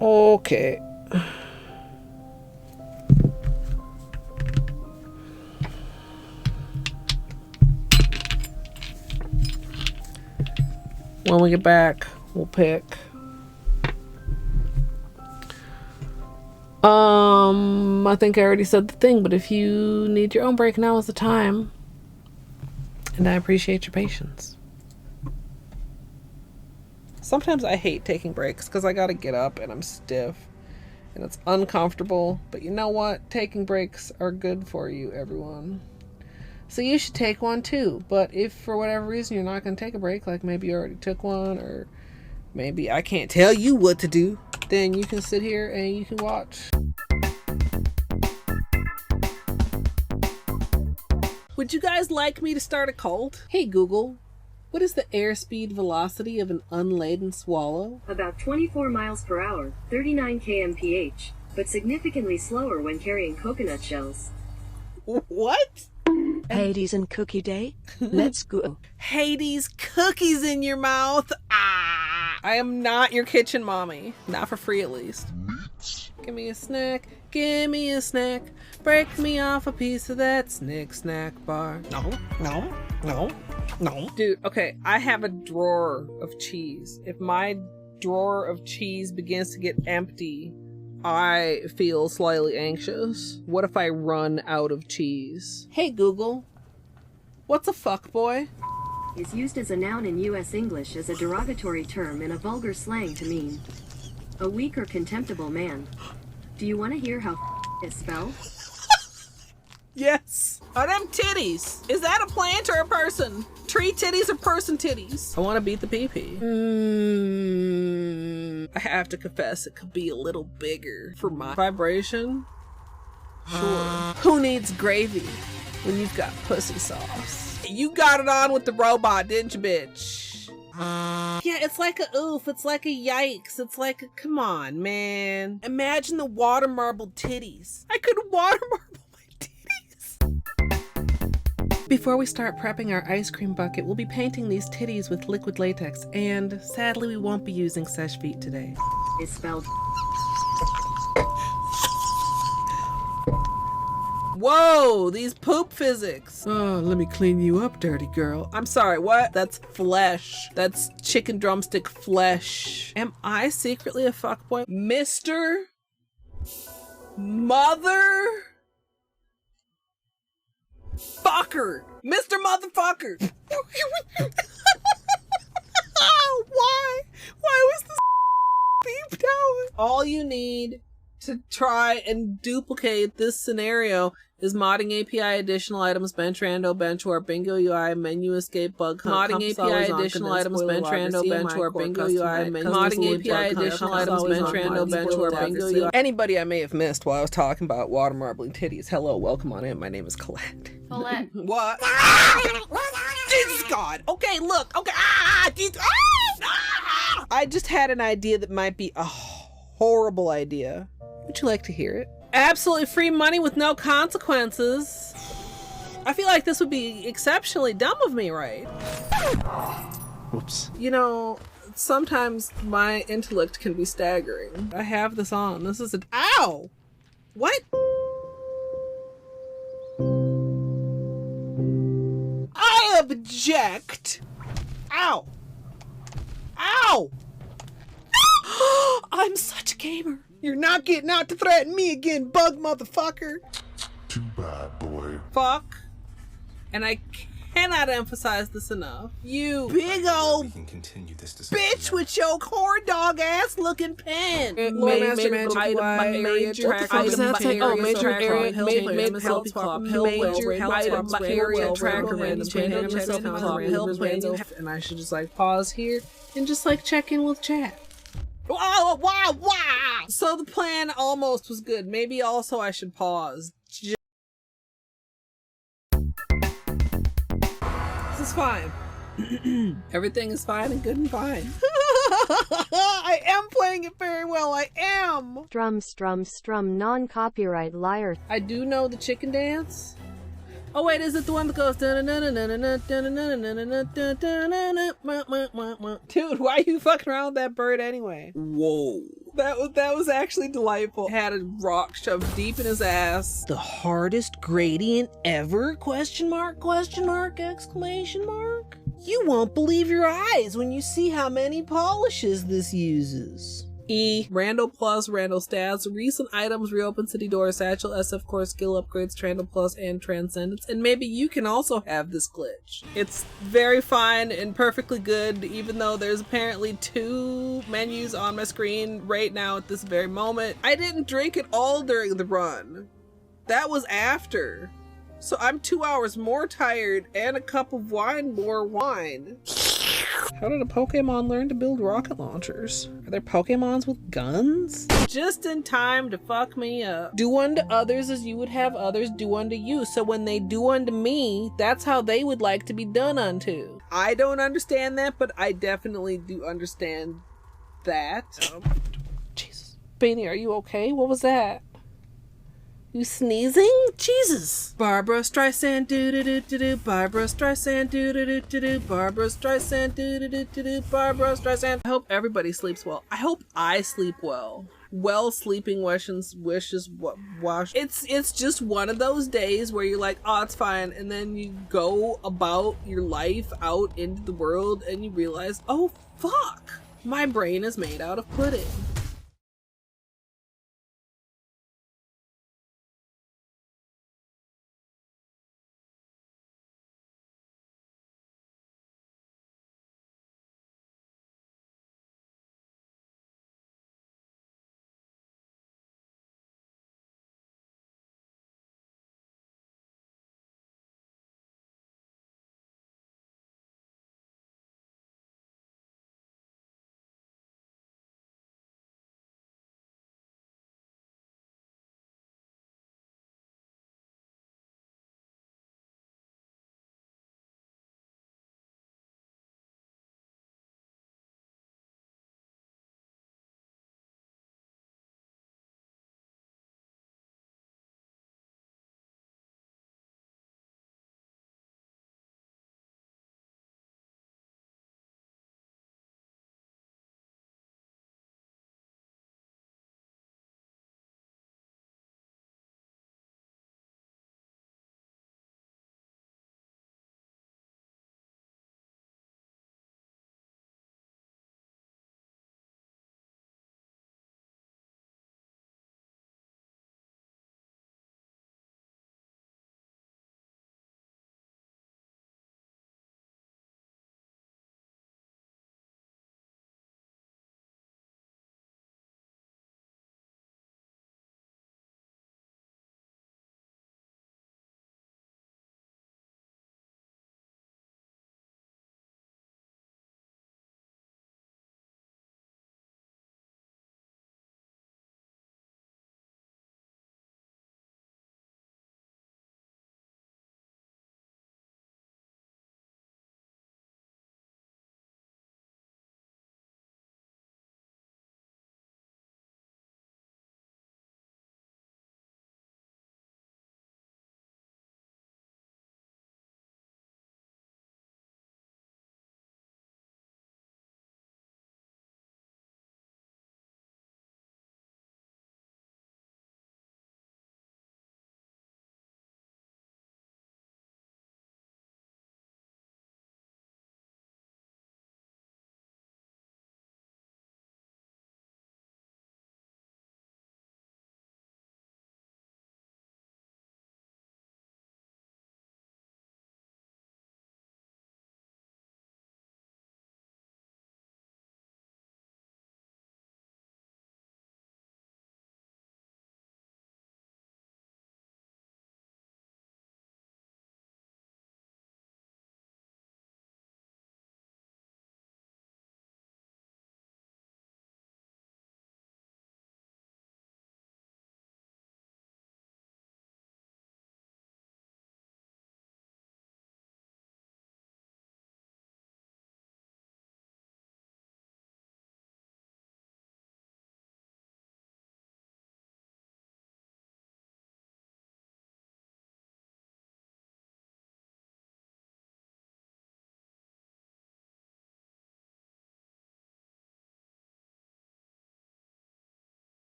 Okay. When we get back, we'll pick. I think I already said the thing, but if you need your own break, now is the time. And I appreciate your patience. Sometimes I hate taking breaks because I gotta get up and I'm stiff and it's uncomfortable. But you know what? Taking breaks are good for you, everyone. So you should take one too. But if for whatever reason you're not gonna take a break, like maybe you already took one, or maybe I can't tell you what to do, then you can sit here and you can watch. Would you guys like me to start a cult? Hey Google, what is the airspeed velocity of an unladen swallow? About 24 miles per hour, 39 kmph, but significantly slower when carrying coconut shells. What? Hades and Cookie Day? Let's go. Hades, cookies in your mouth. Ah! I am not your kitchen mommy. Not for free, at least. Give me a snack. Give me a snack. Break me off a piece of that snack bar. No. Dude, okay, I have a drawer of cheese. If my drawer of cheese begins to get empty, I feel slightly anxious. What if I run out of cheese? Hey Google, what's a fuckboy? Is used as a noun in U.S. English as a derogatory term in a vulgar slang to mean A weak or contemptible man. Do you want to hear how is spelled? Yes. Are them titties? Is that a plant or a person? Tree titties or person titties? I want to beat the pee-pee. I have to confess, it could be a little bigger for my vibration. Sure. Who needs gravy when you've got pussy sauce? You got it on with the robot, didn't you, bitch? Yeah, it's like a oof, it's like a yikes, it's like a come on, man. Imagine the water marble titties. I could water marble my titties. Before we start prepping our ice cream bucket, we'll be painting these titties with liquid latex, and sadly we won't be using Seche Vite today. Is spelled. Whoa, these poop physics. Oh, let me clean you up, dirty girl. I'm sorry, what? That's flesh. That's chicken drumstick flesh. Am I secretly a fuckboy? Mr. Mother Fucker. Mr. Motherfucker. Why? Why was this beeped out? All you need to try and duplicate this scenario is modding API additional items bench rando bench or bingo UI menu escape bug modding API additional items bench rando bench or bingo UI menu modding API additional items bench rando bench or bingo UI. Anybody I may have missed while I was talking about water marbling titties, hello, welcome on in. My name is Colette. Colette. What? Jesus God. Okay, look. Okay. I just had an idea that might be a horrible idea. Would you like to hear it? Absolutely free money with no consequences. I feel like this would be exceptionally dumb of me, right? Whoops. You know, sometimes my intellect can be staggering. I have this on. This is ow! What? I object! Ow! Ow! I'm such a gamer. You're not getting out to threaten me again, bug motherfucker. Too bad, boy. Fuck. And I cannot emphasize this enough. You big old We can continue this discussion bitch with your corn dog ass looking pen. Major and I should just like pause here and just like check in with chat. Wow, wow, wow. So the plan almost was good. Maybe also I should pause. This is fine. Everything is fine and good and fine. I am playing it very well. I am. Strum, non-copyright liar. I do know the chicken dance. Oh wait, is it the one that goes dude, why are you fucking around with that bird anyway? Whoa. That was actually delightful. Had a rock shoved deep in his ass. The hardest gradient ever? Question mark, exclamation mark? You won't believe your eyes when you see how many polishes this uses. E. Rando Plus, Rando Stats, recent items, reopen city doors, satchel, SF core, skill upgrades, Trando Plus, and Transcendence. And maybe you can also have this glitch. It's very fine and perfectly good, even though there's apparently 2 menus on my screen right now at this very moment. I didn't drink it all during the run. That was after. So I'm 2 hours more tired and a cup of wine more wine. How did a Pokemon learn to build rocket launchers? Are there Pokemons with guns? Just in time to fuck me up. Do unto others as you would have others do unto you. So when they do unto me, that's how they would like to be done unto. I don't understand that, but I definitely do understand that. Jesus. Beanie, are you okay? What was that? You sneezing? Jesus. Barbara Streisand do-do-do-do-do. Barbara Streisand do-do-do-do-do. Barbara Streisand do-do-do-do-do. Barbara Streisand. I hope everybody sleeps well. I hope I sleep well. Well sleeping wishes wash. It's just one of those days where you're like, oh, it's fine. And then you go about your life out into the world and you realize, oh, fuck. My brain is made out of pudding.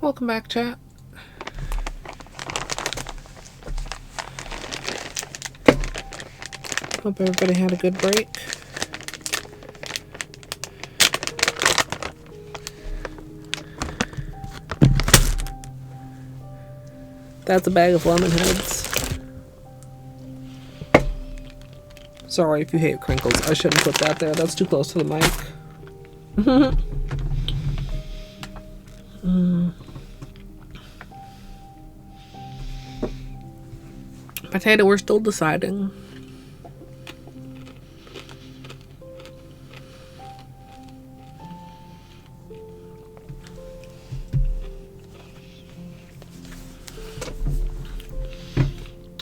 Welcome back, chat. Hope everybody had a good break. That's a bag of lemon heads. Sorry if you hate crinkles. I shouldn't put that there. That's too close to the mic. Potato, we're still deciding.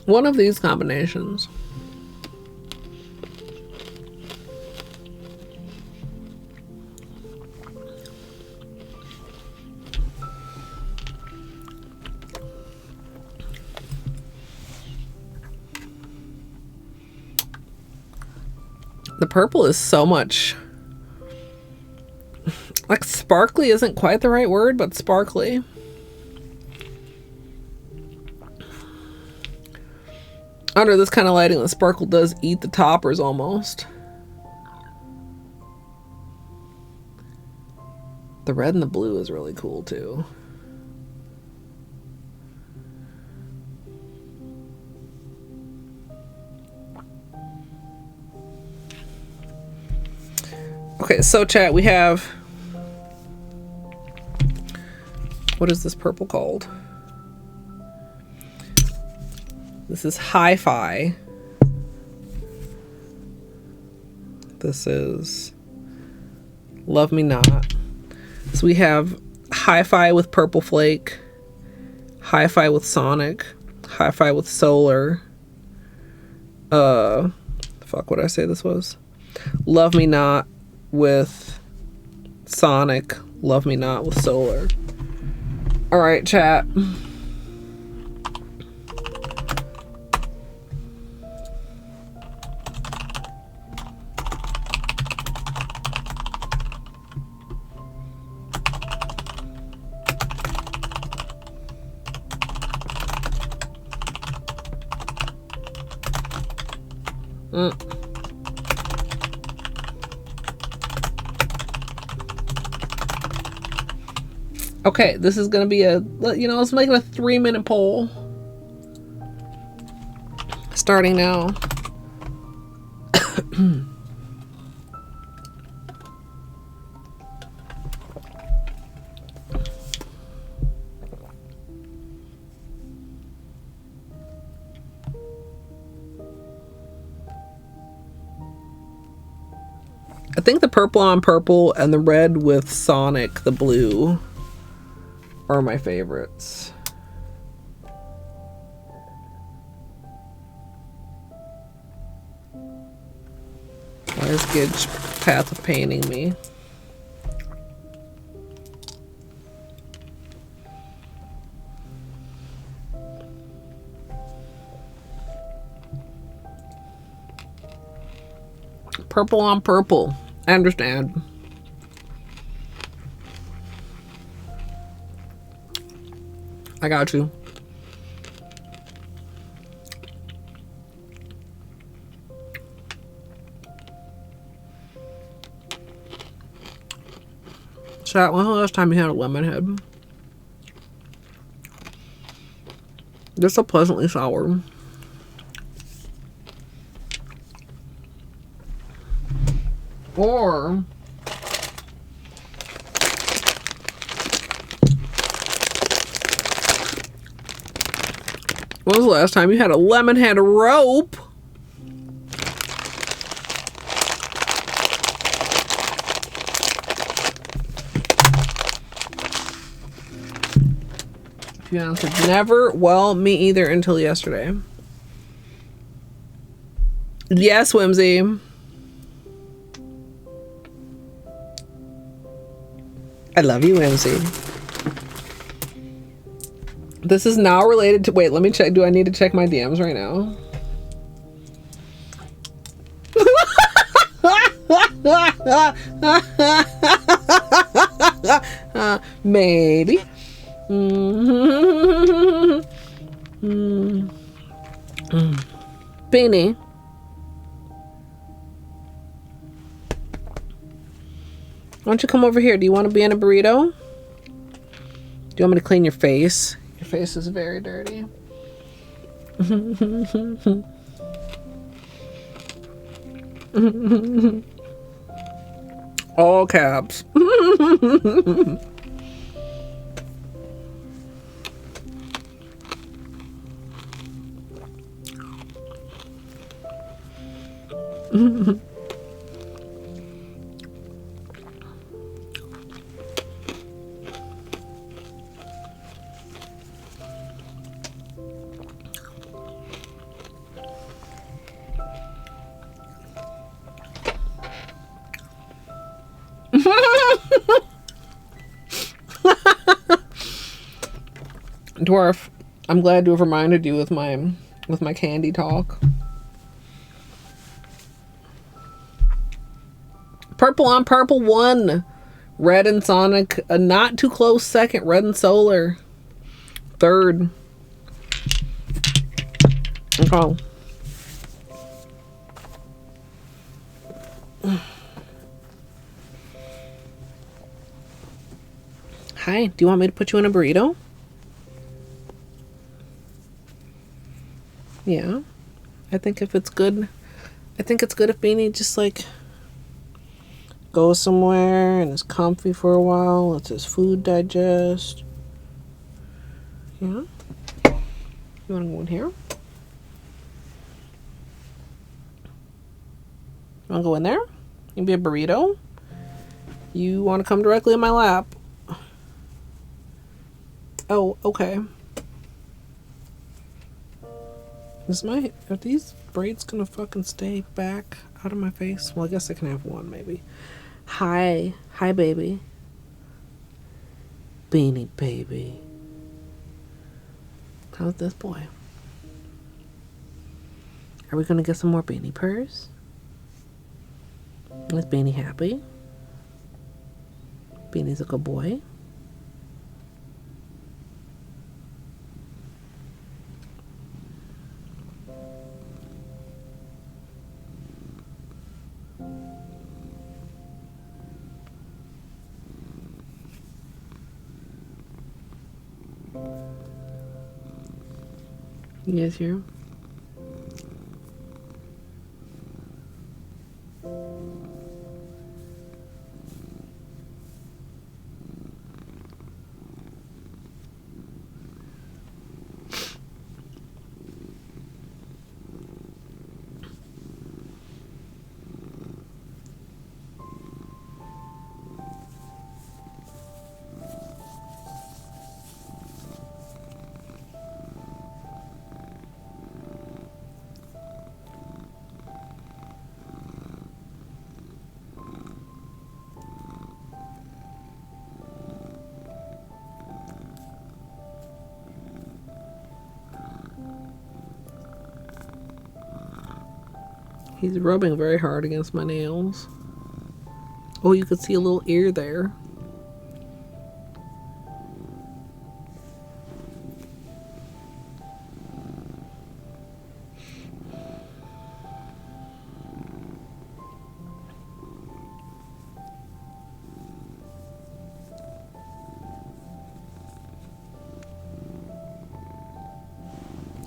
One of these combinations. The purple is so much, like, sparkly isn't quite the right word, but sparkly. Under this kind of lighting, the sparkle does eat the toppers almost. The red and the blue is really cool too. Okay, so chat, we have, what is this purple called? This is Hi-Fi. This is Love Me Not. So we have Hi-Fi with Purple Flake, Hi-Fi with Sonic, Hi-Fi with Solar. Fuck, what did I say this was? Love Me Not with Sonic, Love Me Not with Solar. All right, chat. Okay, this is gonna be a, you know, let's make it a 3-minute poll. Starting now. I think the purple on purple and the red with Sonic, the blue, are my favorites. Why is Gidge Path of Painting me? Purple on purple. I understand. I got you. Chat, when was the last time you had a lemon head? They're so pleasantly sour. Or when was the last time you had a lemon head rope? If you answered never, well, me either until yesterday. Yes, Whimsy. I love you, Whimsy. This is now related to, wait, let me check. Do I need to check my DMs right now? Maybe. Beanie. Why don't you come over here? Do you want to be in a burrito? Do you want me to clean your face? Your face is very dirty. All caps. Dwarf, I'm glad to have reminded you with my candy talk. Purple on purple 1. Red and Sonic, a not too close second. Red and Solar, 3rd. Okay. Hi, do you want me to put you in a burrito? Yeah. I think if it's good, if Beanie just like goes somewhere and is comfy for a while, lets his food digest. Yeah. You want to go in here? You want to go in there? You can be a burrito? You want to come directly in my lap? Oh, okay. Are these braids gonna fucking stay back out of my face? Well, I guess I can have one, maybe. Hi, baby. Beanie baby. How's this boy? Are we gonna get some more Beanie purrs? Is Beanie happy? Beanie's a good boy. You guys hear him? He's rubbing very hard against my nails. Oh, you could see a little ear there.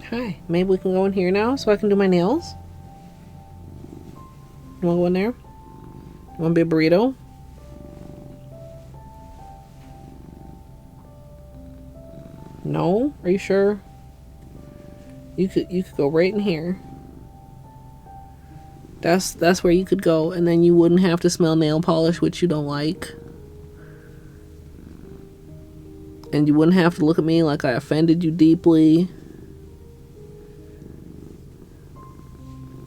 Hi, maybe we can go in here now so I can do my nails? You wanna go in there? You wanna be a burrito? No? Are you sure? You could go right in here. That's where you could go, and then you wouldn't have to smell nail polish, which you don't like. And you wouldn't have to look at me like I offended you deeply.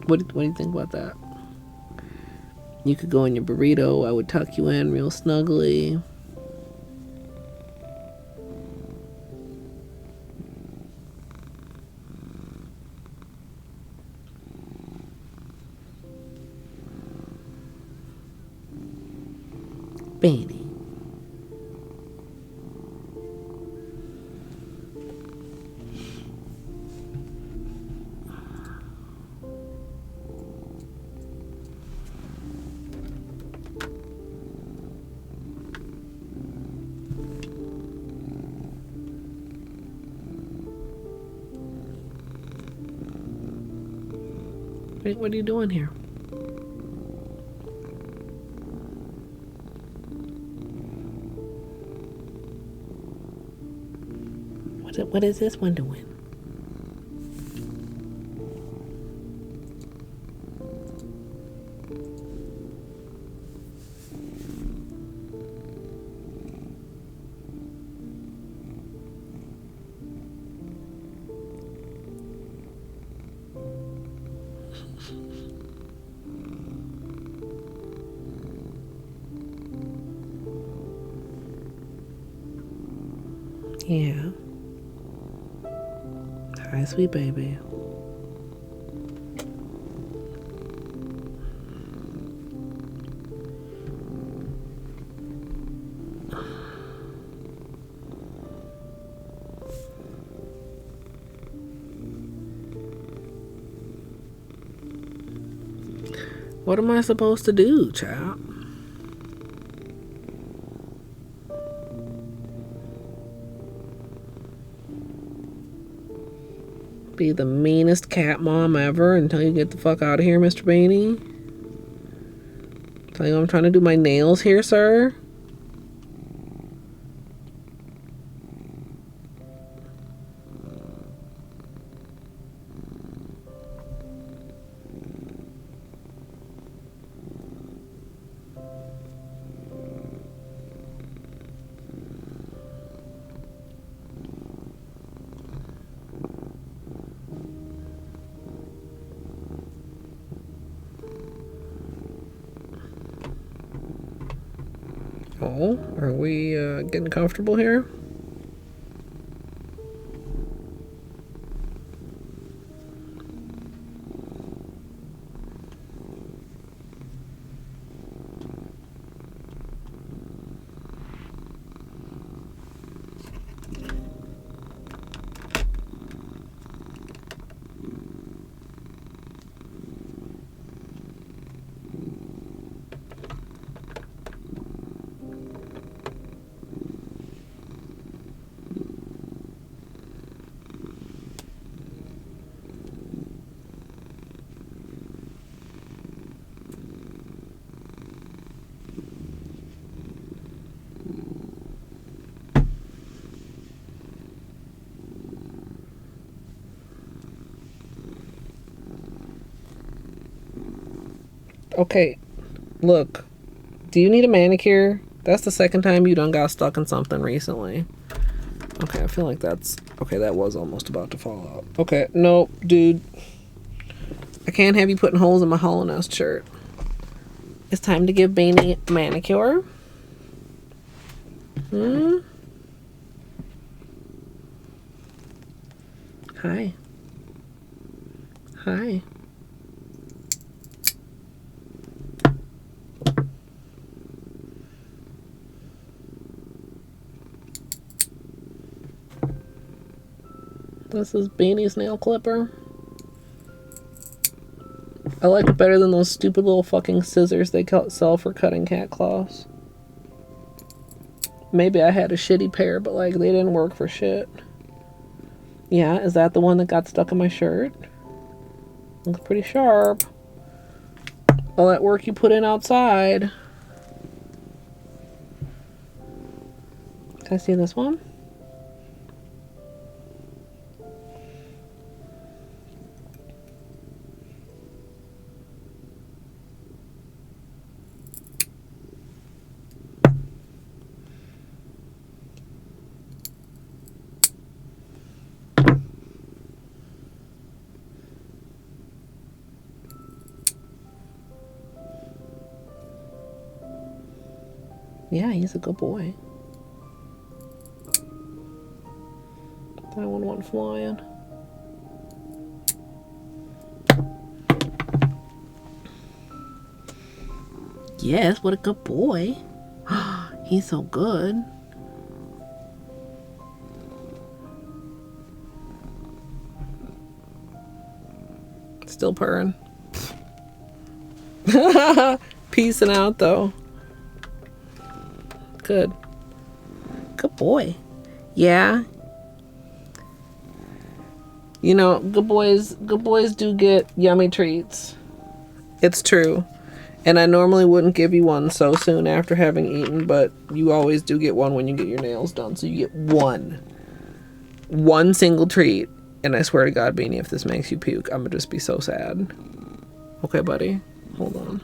What do you think about that? You could go in your burrito. I would tuck you in real snugly. Beanie. Wait, what are you doing here? What is this one doing? Yeah. Hi, sweet baby. What am I supposed to do, child? Be the meanest cat mom ever until you get the fuck out of here, Mr. Beanie. Tell you I'm trying to do my nails here, sir. Oh, are we getting comfortable here? Okay, look. Do you need a manicure? That's the second time you done got stuck in something recently. Okay, I feel like that's... Okay, that was almost about to fall out. Okay, nope, dude. I can't have you putting holes in my Hollow Nest shirt. It's time to give Beanie a manicure. Hi. Hi. This is Beanie's nail clipper. I like it better than those stupid little fucking scissors they sell for cutting cat claws. Maybe I had a shitty pair, but like they didn't work for shit. Yeah, is that the one that got stuck in my shirt? Looks pretty sharp. All that work you put in outside. Can I see this one? Yeah, he's a good boy. That one went flying. Yes, what a good boy. He's so good. Still purring. Peacing out though. Good. Good boy. Yeah. You know, good boys do get yummy treats. It's true. And I normally wouldn't give you one so soon after having eaten, but you always do get one when you get your nails done. So you get one single treat. And I swear to God, Beanie, if this makes you puke, I'm gonna just be so sad. Okay, buddy, hold on.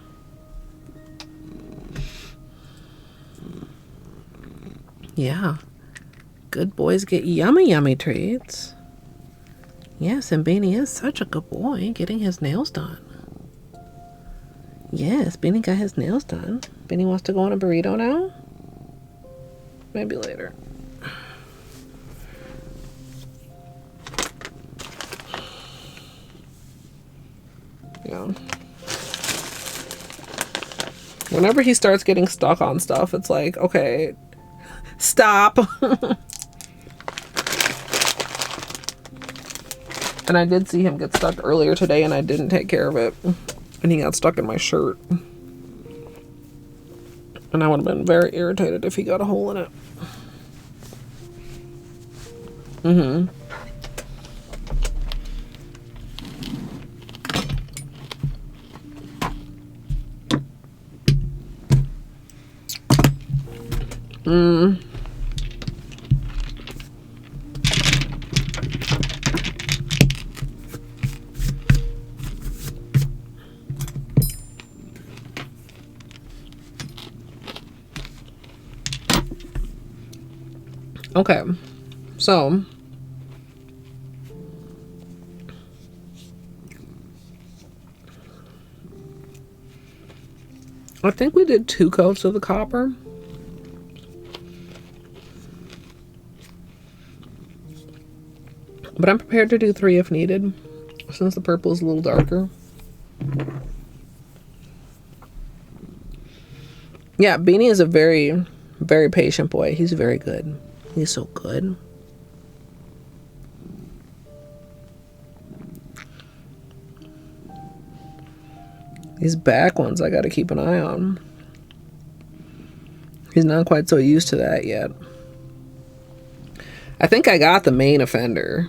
Yeah, good boys get yummy treats. Yes, and Beanie is such a good boy, getting his nails done. Yes, Beanie got his nails done. Beanie wants to go on a burrito now? Maybe later. Yeah. Whenever he starts getting stuck on stuff, it's like, okay, stop. And I did see him get stuck earlier today and I didn't take care of it. And he got stuck in my shirt. And I would have been very irritated if he got a hole in it. Mm-hmm. Okay, so I think we did 2 coats of the copper. But I'm prepared to do 3 if needed, since the purple is a little darker. Yeah, Beanie is a very, very patient boy. He's very good. He's so good. These back ones I gotta keep an eye on. He's not quite so used to that yet. I think I got the main offender,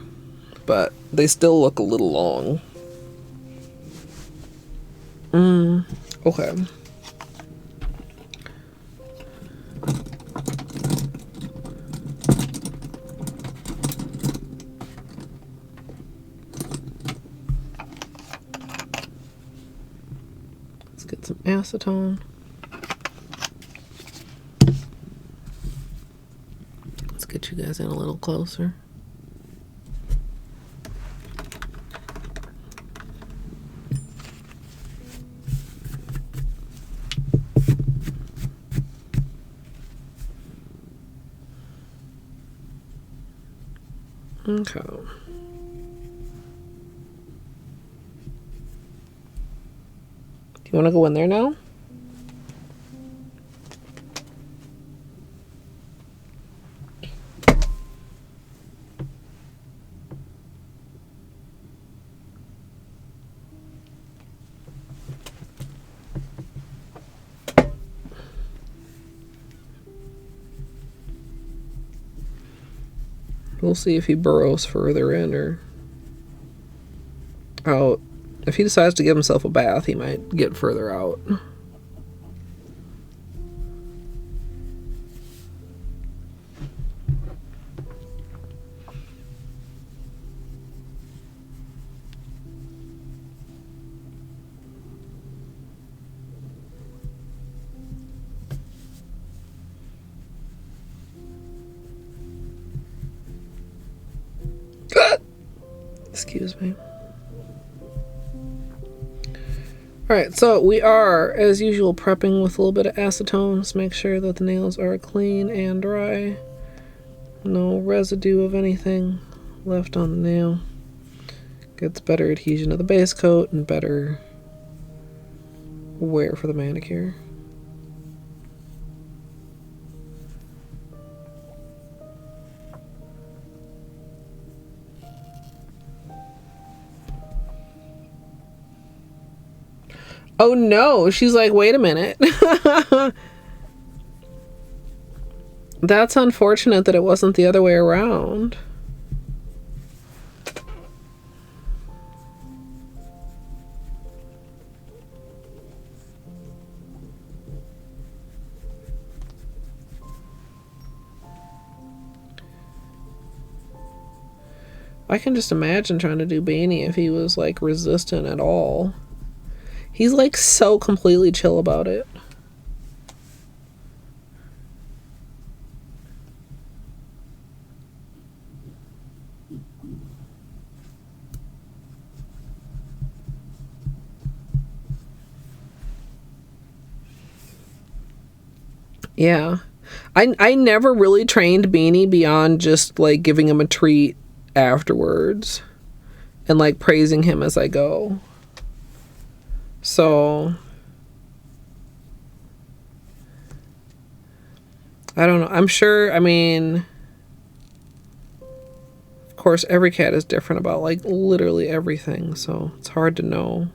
but they still look a little long. Okay. Let's get some acetone. Let's get you guys in a little closer. Okay. Do you want to go in there now? We'll see if he burrows further in or out. If he decides to give himself a bath, he might get further out. Excuse me. Alright, so we are, as usual, prepping with a little bit of acetone to make sure that the nails are clean and dry. No residue of anything left on the nail. Gets better adhesion of the base coat and better wear for the manicure. Oh no, she's like, wait a minute. That's unfortunate that it wasn't the other way around. I can just imagine trying to do Beanie if he was like resistant at all. He's like so completely chill about it. Yeah. I never really trained Beanie beyond just like giving him a treat afterwards and like praising him as I go. So I don't know. I'm sure, I mean, of course every cat is different about like literally everything, so it's hard to know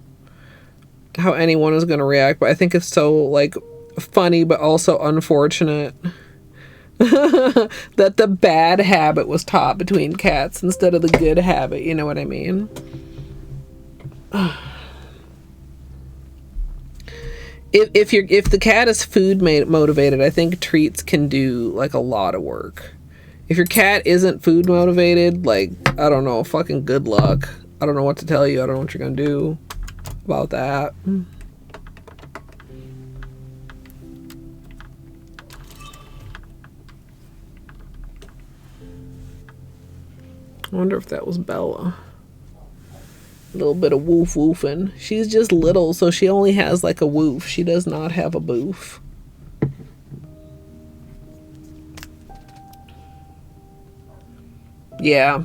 how anyone is going to react, but I think it's so like funny but also unfortunate that the bad habit was taught between cats instead of the good habit, you know what I mean? If the cat is food motivated, I think treats can do like a lot of work. If your cat isn't food motivated, like, I don't know, fucking good luck. I don't know what to tell you. I don't know what you're gonna do about that. I wonder if that was Bella. A little bit of woof woofing. She's just little, so she only has like a woof. She does not have a boof. Yeah.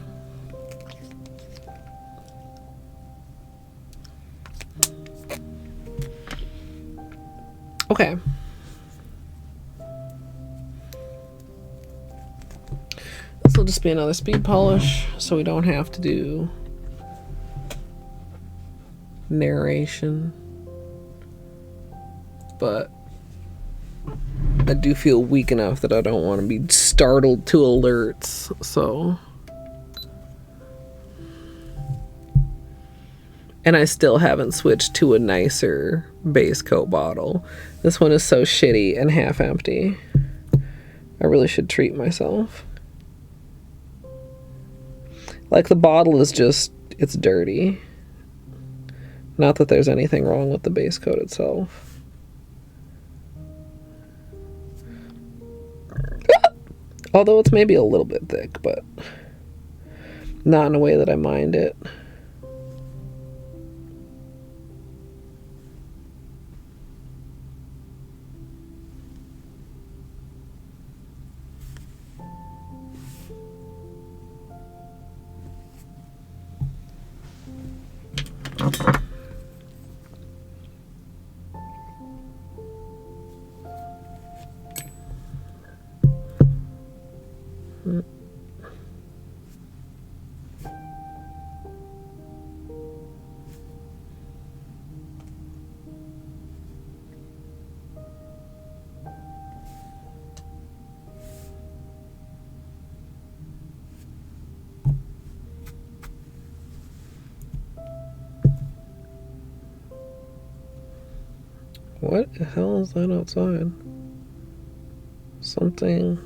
Okay. This will just be another speed polish, so we don't have to do narration. But I do feel weak enough that I don't want to be startled to alerts, so. And I still haven't switched to a nicer base coat bottle. This one is so shitty and half empty. I really should treat myself. Like, the bottle is just, it's dirty. Not that there's anything wrong with the base coat itself. Although it's maybe a little bit thick, but not in a way that I mind it. What the hell is that outside? Something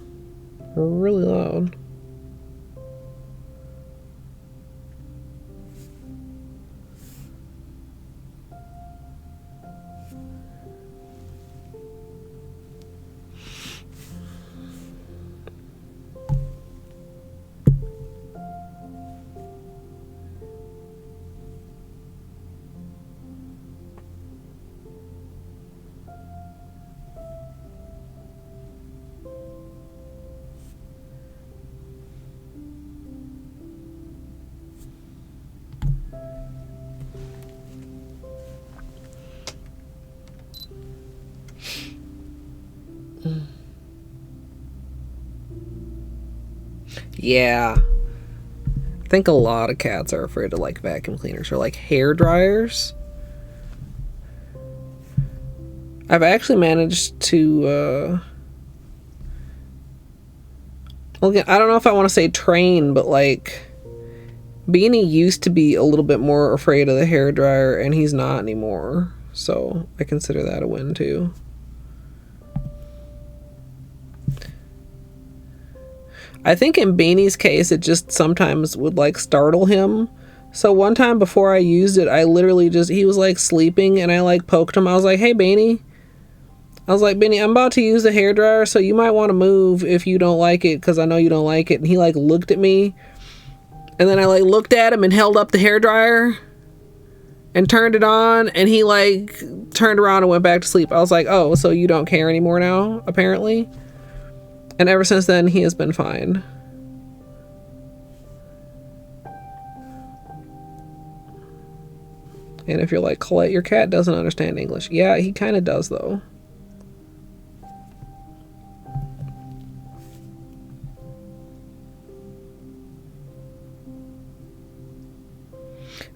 really loud. Yeah. I think a lot of cats are afraid of like vacuum cleaners or like hair dryers. I've actually managed to well, again, I don't know if I want to say train, but like Beanie used to be a little bit more afraid of the hair dryer and he's not anymore. So I consider that a win too. I think in Beanie's case, it just sometimes would like startle him. So one time before I used it, I literally just, he was like sleeping and I like poked him. I was like, hey, Beanie. I was like, Beanie, I'm about to use the hairdryer, so you might want to move if you don't like it, because I know you don't like it. And he like looked at me. And then I like looked at him and held up the hairdryer and turned it on. And he like turned around and went back to sleep. I was like, oh, so you don't care anymore now, apparently. And ever since then, he has been fine. And if you're like, Colette, your cat doesn't understand English. Yeah, he kind of does, though.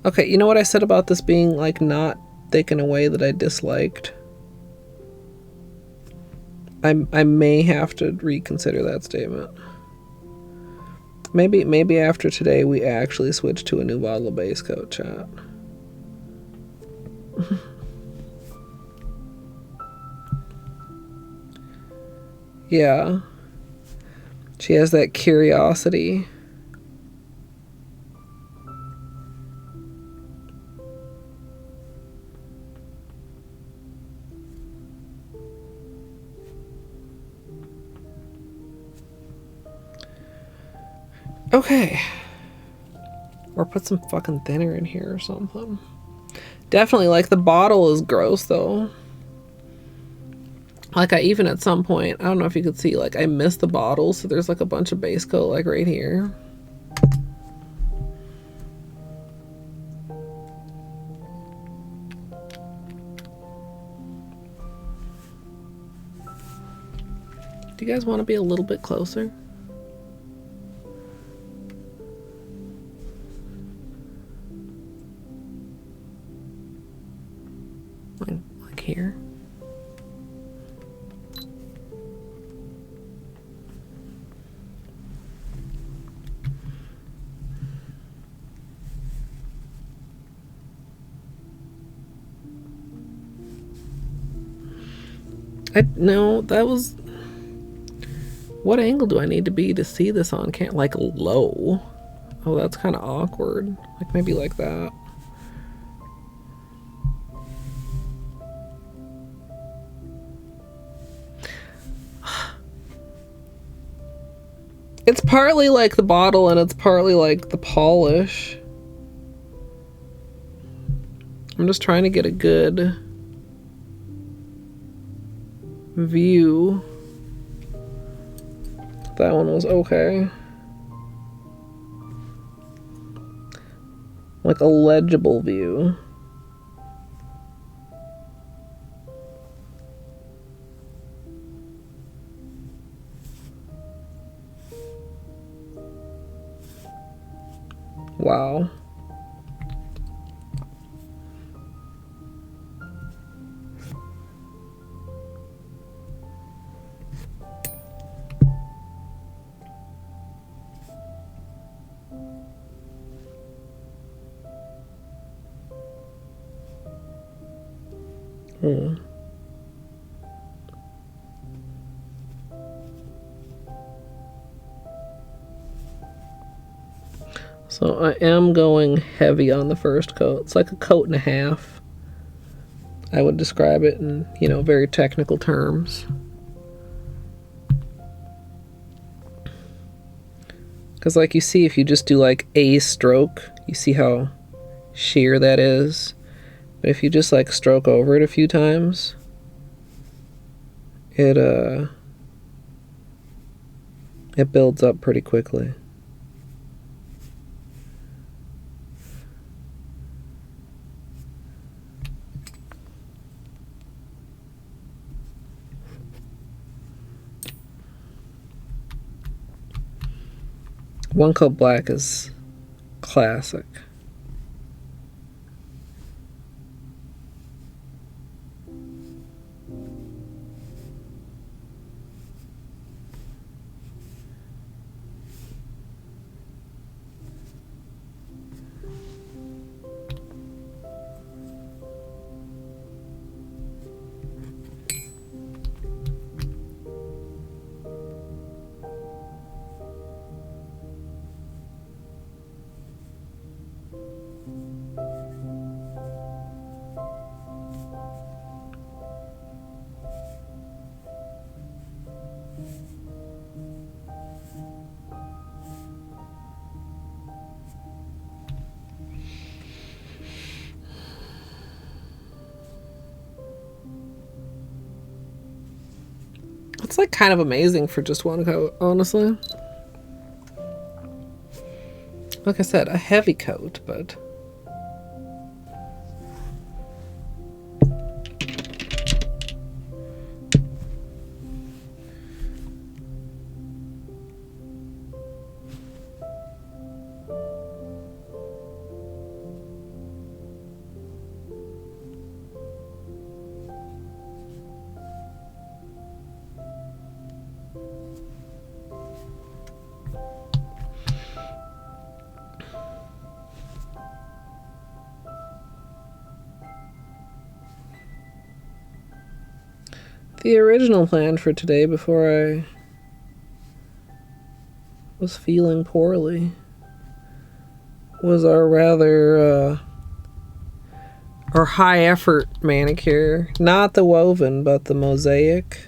Okay, you know what I said about this being, like, not thick in a way that I disliked? I may have to reconsider that statement. Maybe after today we actually switch to a new bottle of base coat, chat. Yeah. She has that curiosity. Okay. Or put some fucking thinner in here or something. Definitely, like, the bottle is gross, though. Like, I even at some point, I don't know if you could see, like, I missed the bottle, so there's, like, a bunch of base coat, like, right here. Do you guys want to be a little bit closer? Like here? No, that was... What angle do I need to be to see this on camera? Like low? Oh, that's kind of awkward. Like maybe like that. It's partly like the bottle and it's partly like the polish. I'm just trying to get a good view. That one was okay. Like a legible view. Wow. So I am going heavy on the first coat. It's like a coat and a half. I would describe it in, you know, very technical terms. Because like you see, if you just do like a stroke, you see how sheer that is. But if you just like stroke over it a few times, it builds up pretty quickly. One Coat Black is classic. It's like kind of amazing for just one coat, honestly. Like I said, a heavy coat, but the original plan for today, before I was feeling poorly, was our rather our high effort manicure. Not the woven, but the mosaic.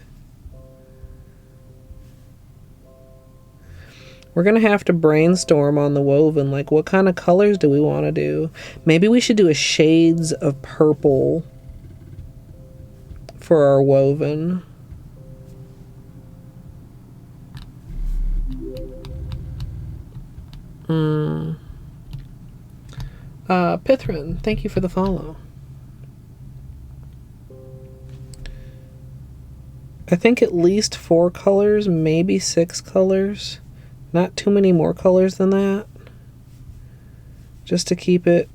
We're gonna have to brainstorm on the woven, like what kind of colors do we want to do? Maybe we should do a shades of purple for our woven. Pithrin, thank you for the follow. I think at least 4 colors, maybe 6 colors. Not too many more colors than that. Just to keep it...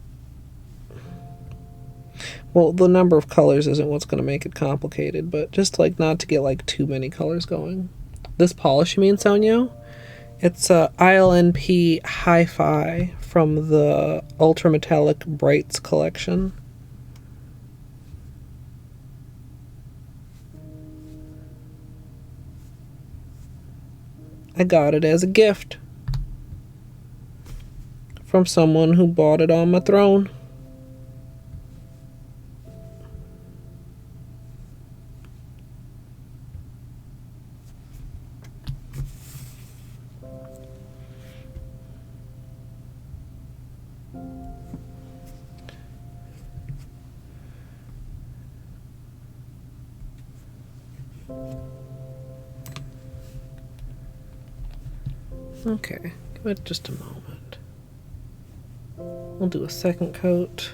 Well, the number of colors isn't what's going to make it complicated, but just like not to get like too many colors going. This polish, you mean, Sonia? It's ILNP Hi-Fi from the Ultra Metallic Brights collection. I got it as a gift from someone who bought it on my throne. Okay, give it just a moment. We'll do a second coat.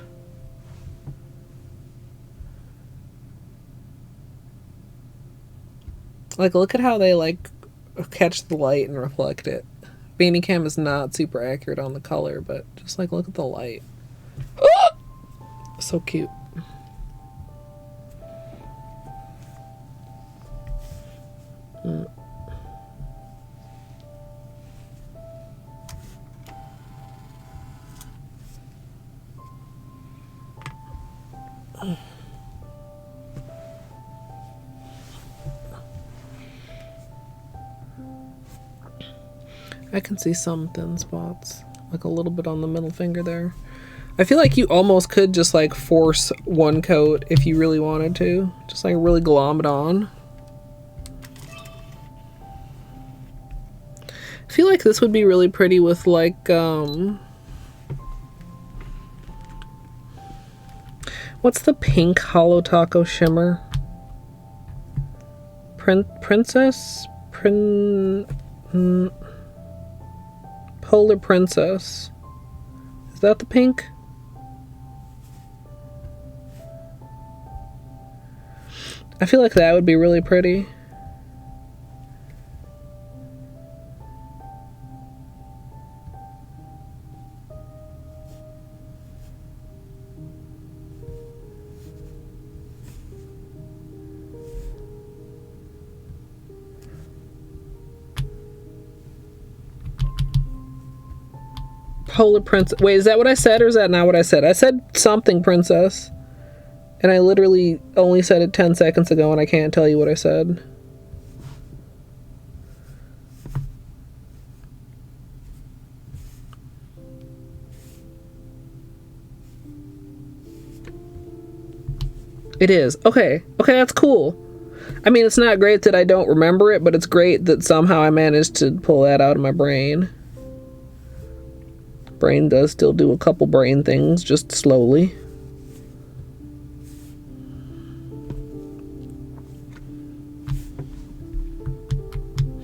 Like, look at how they like catch the light and reflect it. Beanie Cam is not super accurate on the color, but just like look at the light. So cute. I can see some thin spots, like a little bit on the middle finger there. I feel like you almost could just like force one coat if you really wanted to. Just like really glom it on. I feel like this would be really pretty with like, what's the pink Holo Taco shimmer? Princess? Polar Princess. Is that the pink? I feel like that would be really pretty. Polar Princess. Wait, is that what I said or is that not what I said? I said something princess. And I literally only said it 10 seconds ago and I can't tell you what I said. It is. Okay. Okay, that's cool. I mean, it's not great that I don't remember it, but it's great that somehow I managed to pull that out of my brain. Brain does still do a couple brain things, just slowly.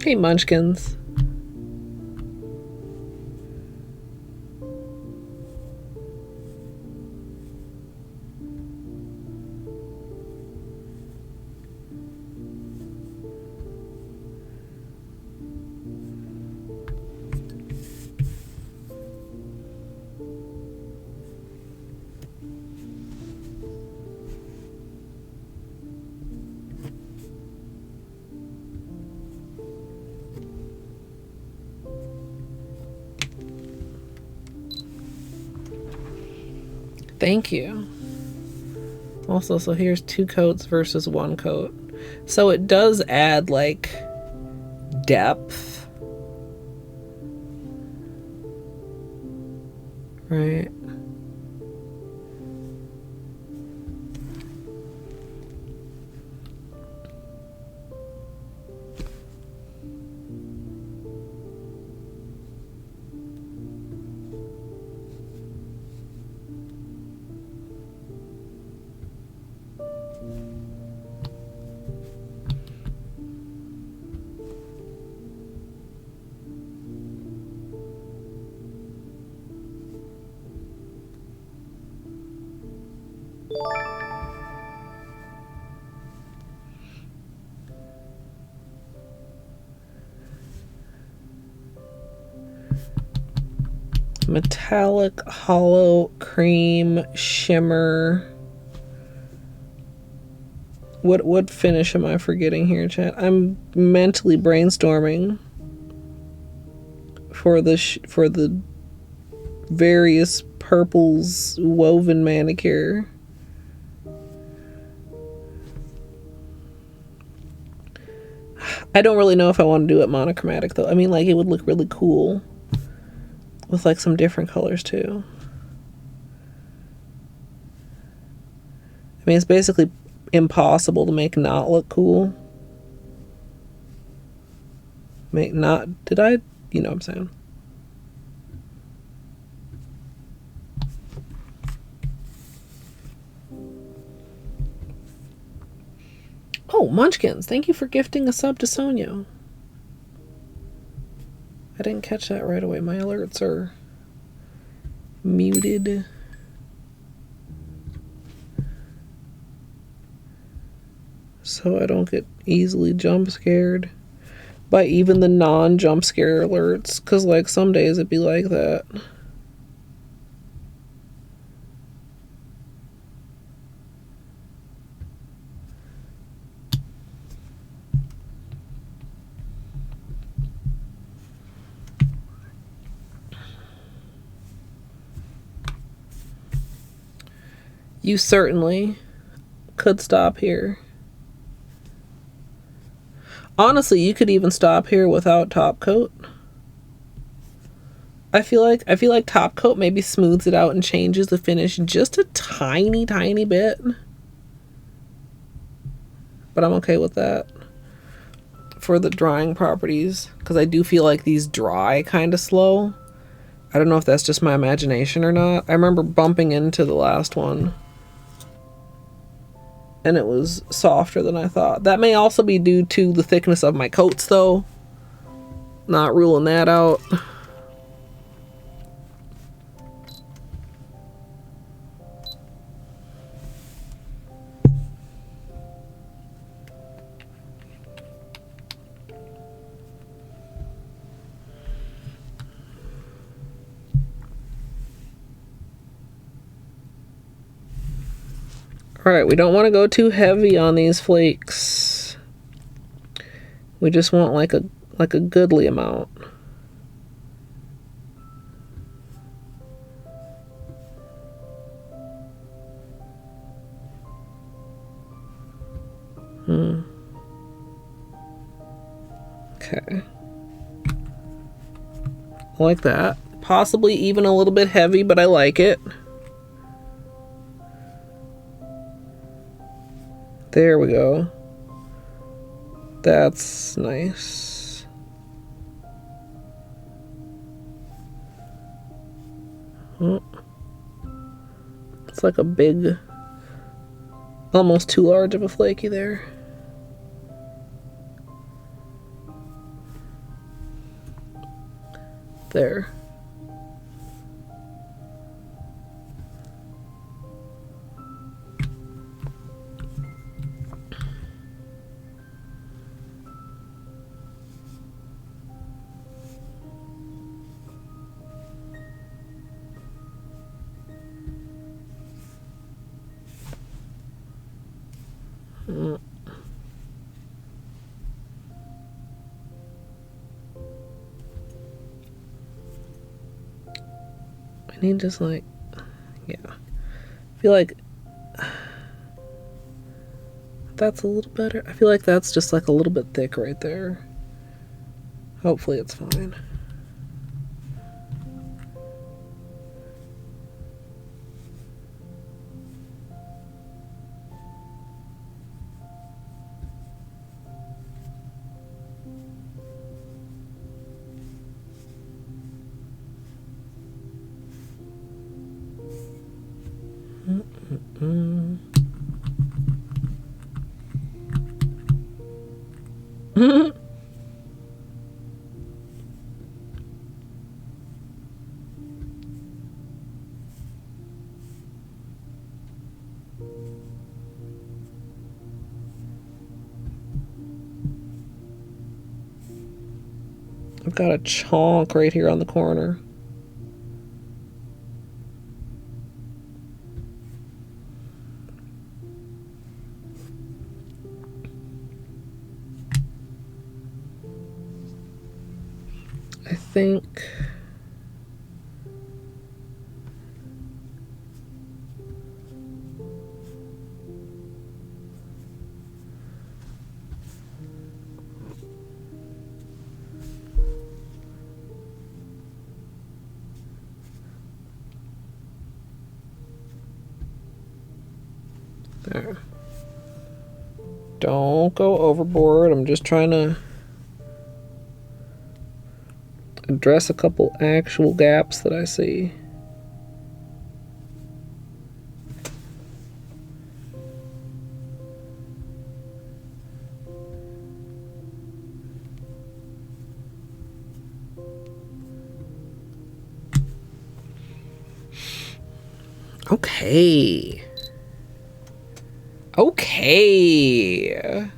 Hey, munchkins. Thank you. Also, so here's 2 coats versus 1 coat. So it does add, like, depth. Right. Metallic, hollow, cream, shimmer. What finish am I forgetting here, chat? I'm mentally brainstorming for the various purples woven manicure. I don't really know if I want to do it monochromatic though. I mean, like, it would look really cool with like some different colors too. I mean, it's basically impossible to make not look cool. Make not, did I, you know what I'm saying? Oh, Munchkins, thank you for gifting a sub to Sonia. I didn't catch that right away. My alerts are muted. So I don't get easily jump scared by even the non-jump scare alerts. Because, like, some days it'd be like that. You certainly could stop here. Honestly, you could even stop here without top coat. I feel like top coat maybe smooths it out and changes the finish just a tiny bit. But I'm okay with that for the drying properties, because I do feel like these dry kind of slow. I don't know if that's just my imagination or not. I remember bumping into the last one and it was softer than I thought. That may also be due to the thickness of my coats though. Not ruling that out. Alright, we don't want to go too heavy on these flakes. We just want like a goodly amount. Okay. Like that. Possibly even a little bit heavy, but I like it. There we go. That's nice. Oh. It's like a big, almost too large of a flaky there. There. I need just like, yeah. I feel like that's a little better. I feel like that's just like a little bit thick right there. Hopefully it's fine. I've got a chonk right here on the corner. I think there. Don't go overboard. I'm just trying to address a couple actual gaps that I see. Okay. Okay.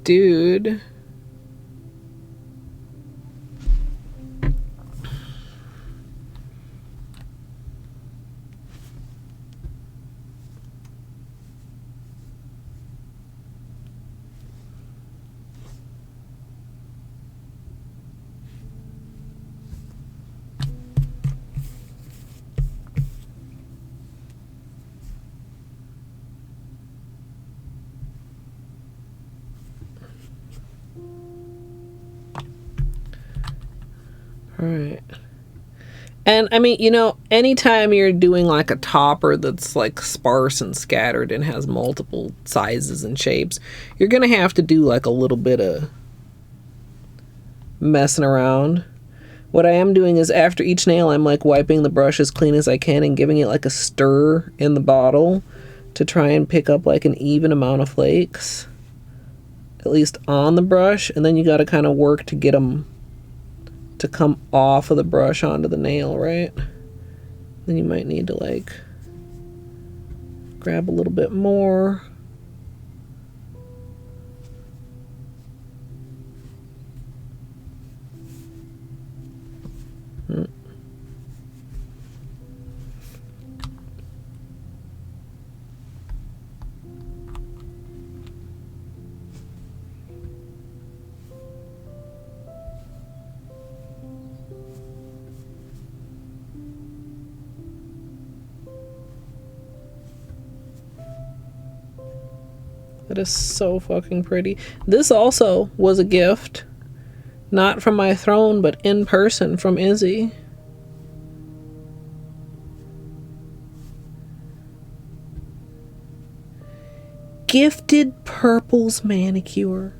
Dude. Alright. And I mean, you know, anytime you're doing like a topper that's like sparse and scattered and has multiple sizes and shapes, you're gonna have to do like a little bit of messing around. What I am doing is after each nail, I'm like wiping the brush as clean as I can and giving it like a stir in the bottle to try and pick up like an even amount of flakes, at least on the brush. And then you got to kind of work to get them to come off of the brush onto the nail, right? Then you might need to like grab a little bit more. That is so fucking pretty. This also was a gift. Not from my throne, but in person from Izzy. Gifted Purples manicure.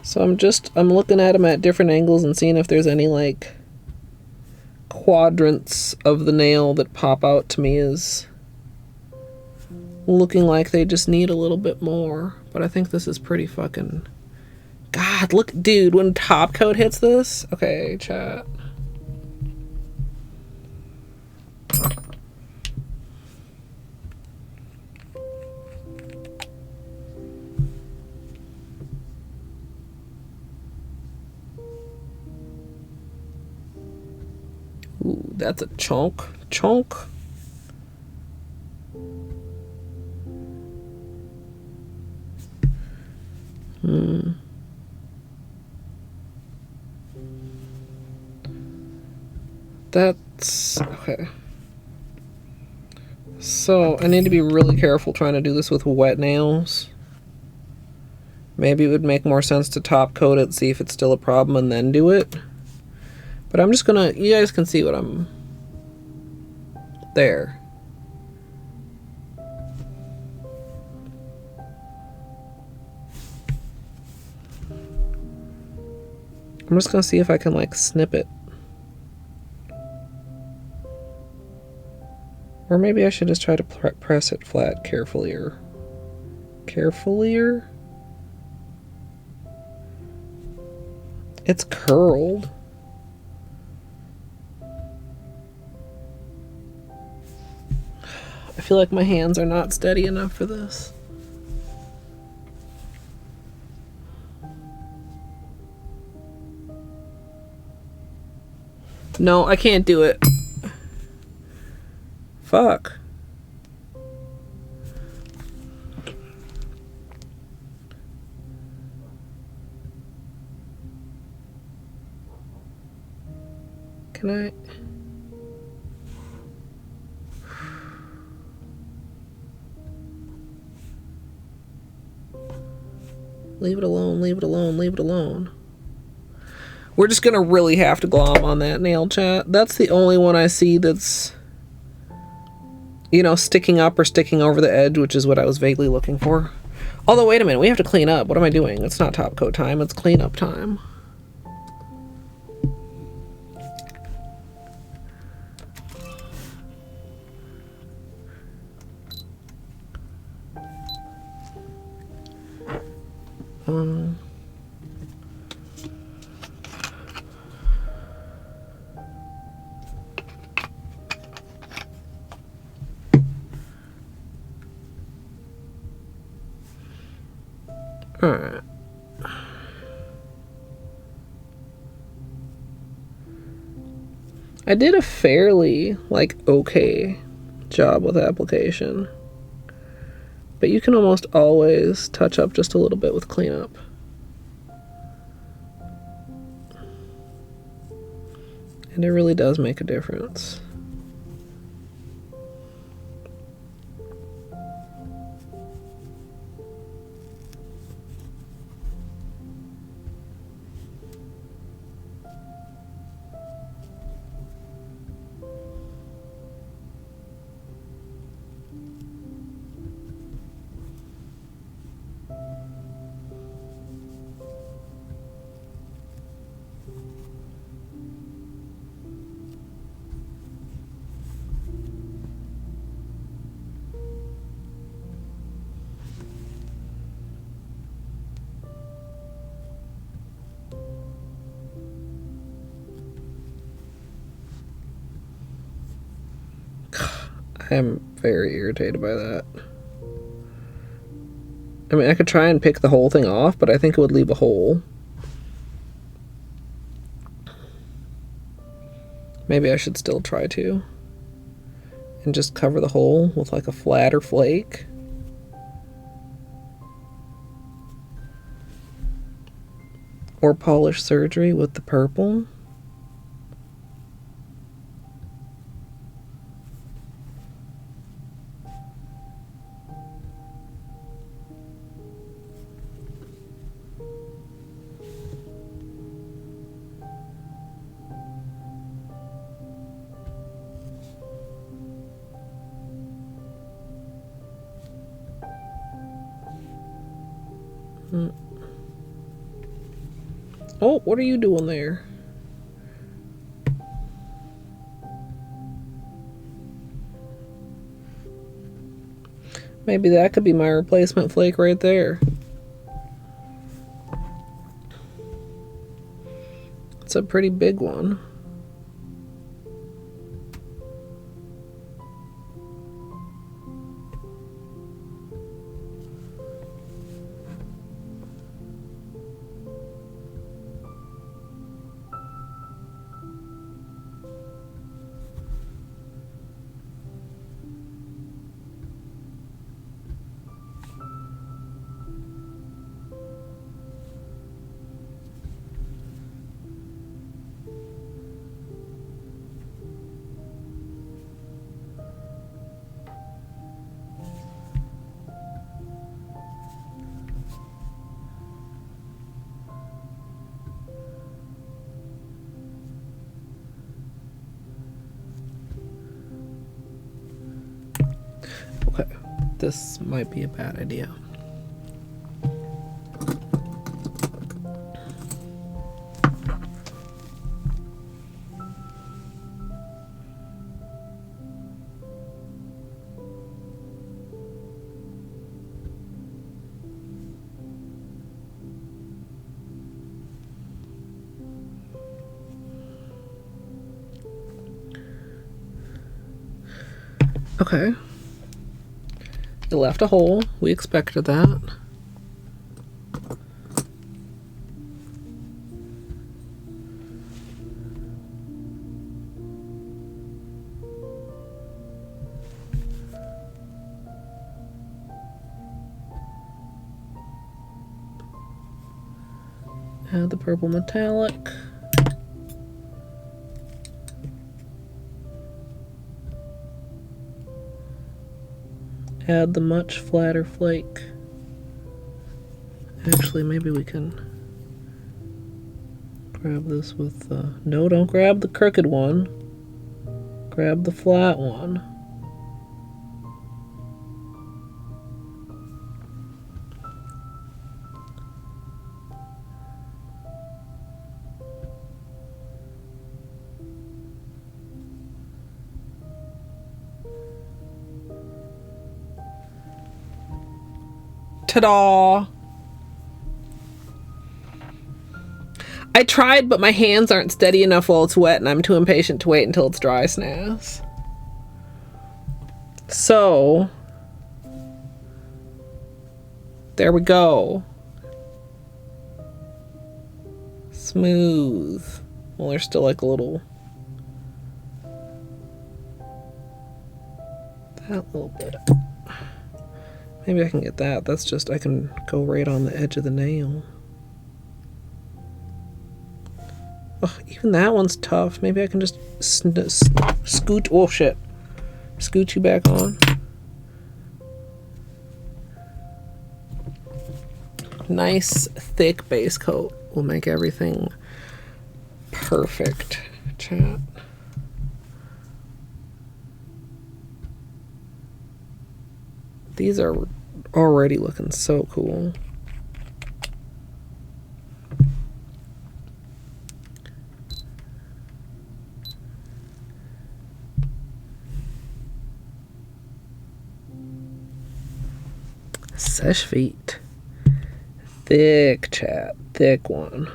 So I'm looking at them at different angles and seeing if there's any like quadrants of the nail that pop out to me as looking like they just need a little bit more. But I think this is pretty fucking... God, look, dude, when top coat hits this... Okay, chat. Ooh, that's a chunk. Chunk. That's... okay. So, I need to be really careful trying to do this with wet nails. Maybe it would make more sense to top coat it, see if it's still a problem, and then do it. But I'm just gonna... You guys can see what I'm... There. I'm just gonna see if I can, like, snip it. Or maybe I should just try to press it flat carefully-er. Carefully-er? It's curled. I feel like my hands are not steady enough for this. No, I can't do it. Fuck. Can I? Leave it alone, leave it alone, leave it alone. We're just gonna really have to glom on that nail, chat. That's the only one I see that's, you know, sticking up or sticking over the edge, which is what I was vaguely looking for. Although, wait a minute, we have to clean up. What am I doing? It's not top coat time, it's cleanup time. Alright. I did a fairly, like, okay job with application. But you can almost always touch up just a little bit with cleanup. And it really does make a difference. I'm very irritated by that. I mean, I could try and pick the whole thing off, but I think it would leave a hole. Maybe I should still try to. And just cover the hole with like a flatter flake. Or polish surgery with the purple. Oh, what are you doing there? Maybe that could be my replacement flake right there. It's a pretty big one. Okay, this might be a bad idea. Okay. It left a hole. We expected that. Add the purple metallic. Add the much flatter flake. Actually, maybe we can grab this with no, don't grab the crooked one. Grab the flat one. Ta-da! I tried, but my hands aren't steady enough while it's wet, and I'm too impatient to wait until it's dry, Snaz. So, there we go. Smooth. Well, there's still like a little... that little bit. Maybe I can get that. That's just, I can go right on the edge of the nail. Oh, even that one's tough. Maybe I can just scoot. Oh shit. Scoot you back on. Nice thick base coat will make everything perfect, chat. These are already looking so cool. Seche Vite. Thick, chat. Thick one.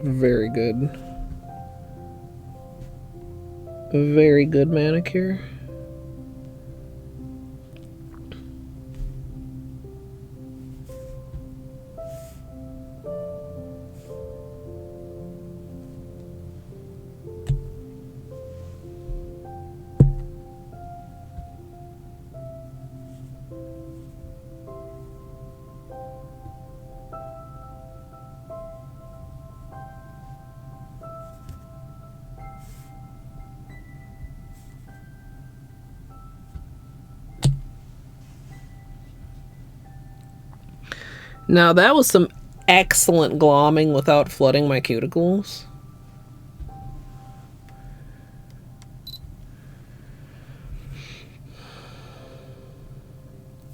Very good. Very good manicure. Now that was some excellent glomming without flooding my cuticles.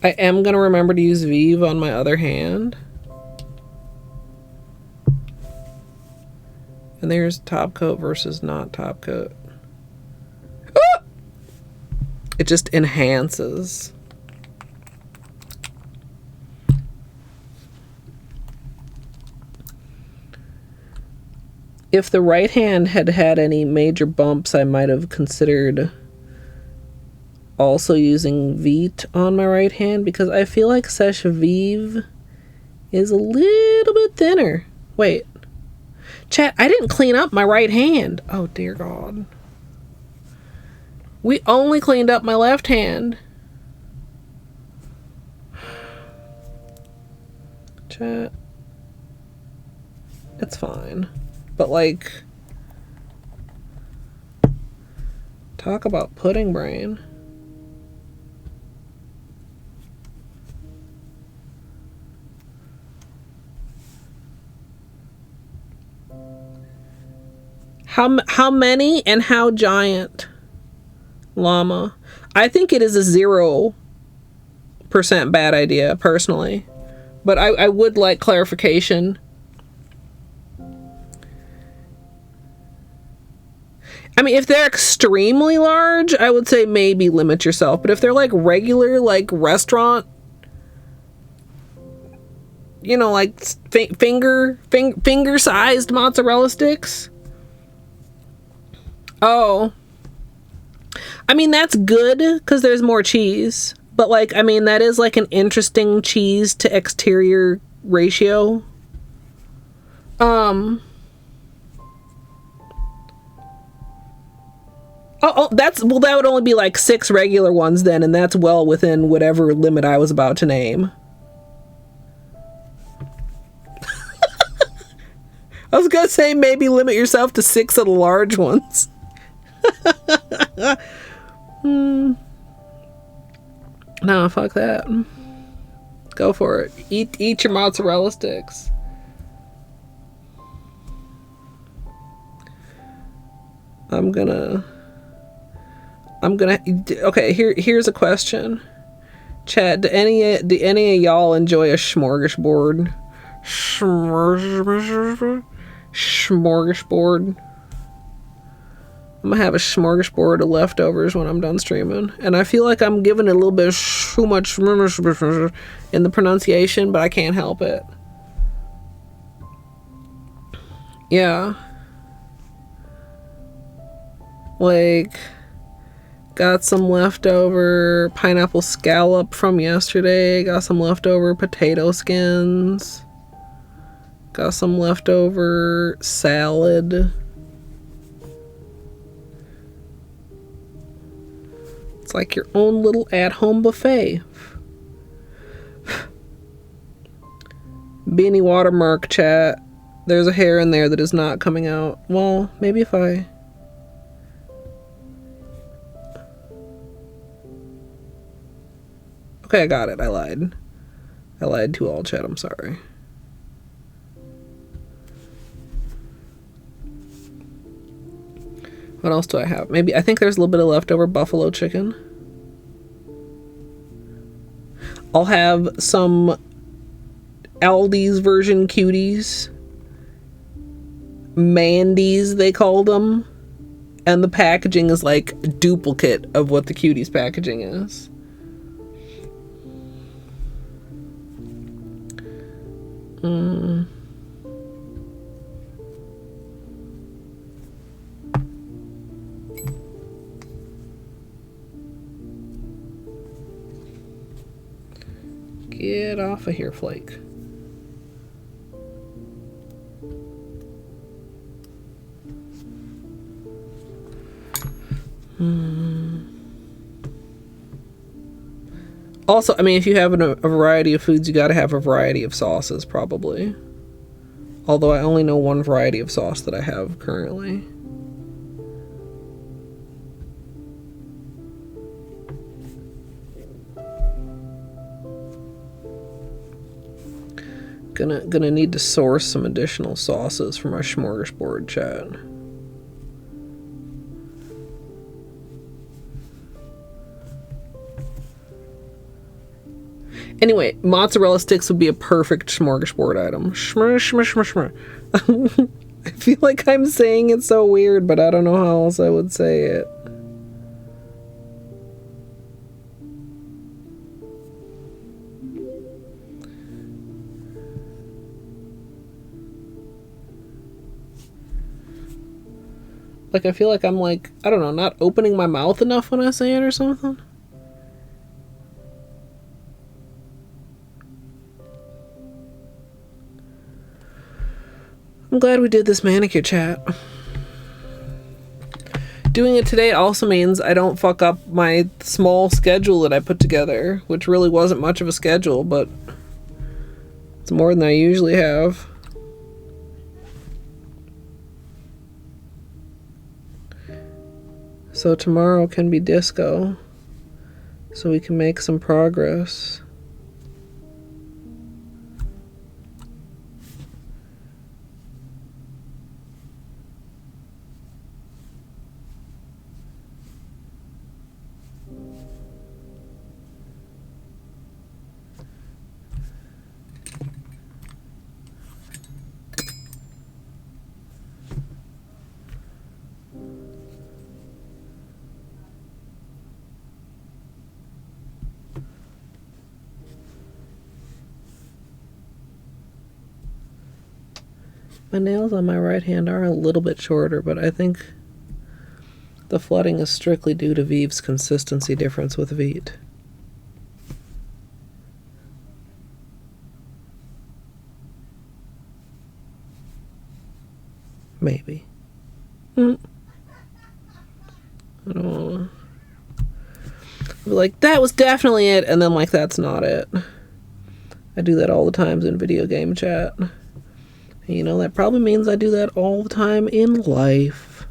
I am going to remember to use Vive on my other hand. And there's top coat versus not top coat. Ah! It just enhances. If the right hand had had any major bumps, I might have considered also using Vite on my right hand, because I feel like Seche Vive is a little bit thinner. Wait. Chat, I didn't clean up my right hand. Oh, dear God. We only cleaned up my left hand. Chat. It's fine. But, like, talk about pudding brain. How many and how giant? Llama. I think it is a 0% bad idea, personally. But I would like clarification. I mean, if they're extremely large, I would say maybe limit yourself. But if they're like regular, like restaurant, you know, like finger-sized mozzarella sticks. Oh. I mean, that's good because there's more cheese. But like, I mean, that is like an interesting cheese to exterior ratio. Oh, that would only be like 6 regular ones then, and that's well within whatever limit I was about to name. I was gonna say maybe limit yourself to 6 of the large ones. No, fuck that. Go for it. Eat your mozzarella sticks. I'm gonna okay, here's a question. Chat, do any of y'all enjoy a smorgasbord? Smorgasbord. I'm gonna have a smorgasbord of leftovers when I'm done streaming. And I feel like I'm giving it a little bit too much in the pronunciation, but I can't help it. Yeah. Like, got some leftover pineapple scallop from yesterday. Got some leftover potato skins. Got some leftover salad. It's like your own little at-home buffet. Beanie watermark, chat. There's a hair in there that is not coming out. Well, maybe if I... Okay, I got it. I lied. I lied to all chat. I'm sorry. What else do I have? Maybe, I think there's a little bit of leftover buffalo chicken. I'll have some Aldi's version cuties. Mandy's, they call them. And the packaging is like a duplicate of what the cuties packaging is. a hair flake. Also, I mean, if you have a variety of foods, you gotta have a variety of sauces, probably. Although I only know one variety of sauce that I have currently. Gonna need to source some additional sauces for my smorgasbord, chat. Anyway, mozzarella sticks would be a perfect smorgasbord item. Shmur, shmur, shmur, shmur. I feel like I'm saying it so weird, but I don't know how else I would say it. Like, I feel like I'm like, I don't know, not opening my mouth enough when I say it or something. I'm glad we did this manicure, chat. Doing it today also means I don't fuck up my small schedule that I put together, which really wasn't much of a schedule, but it's more than I usually have. So tomorrow can be disco, so we can make some progress. My nails on my right hand are a little bit shorter, but I think the flooding is strictly due to Vive's consistency difference with Vite. Maybe. I don't know. Like, that was definitely it, and then like, that's not it. I do that all the times in video game chat. You know, that probably means I do that all the time in life.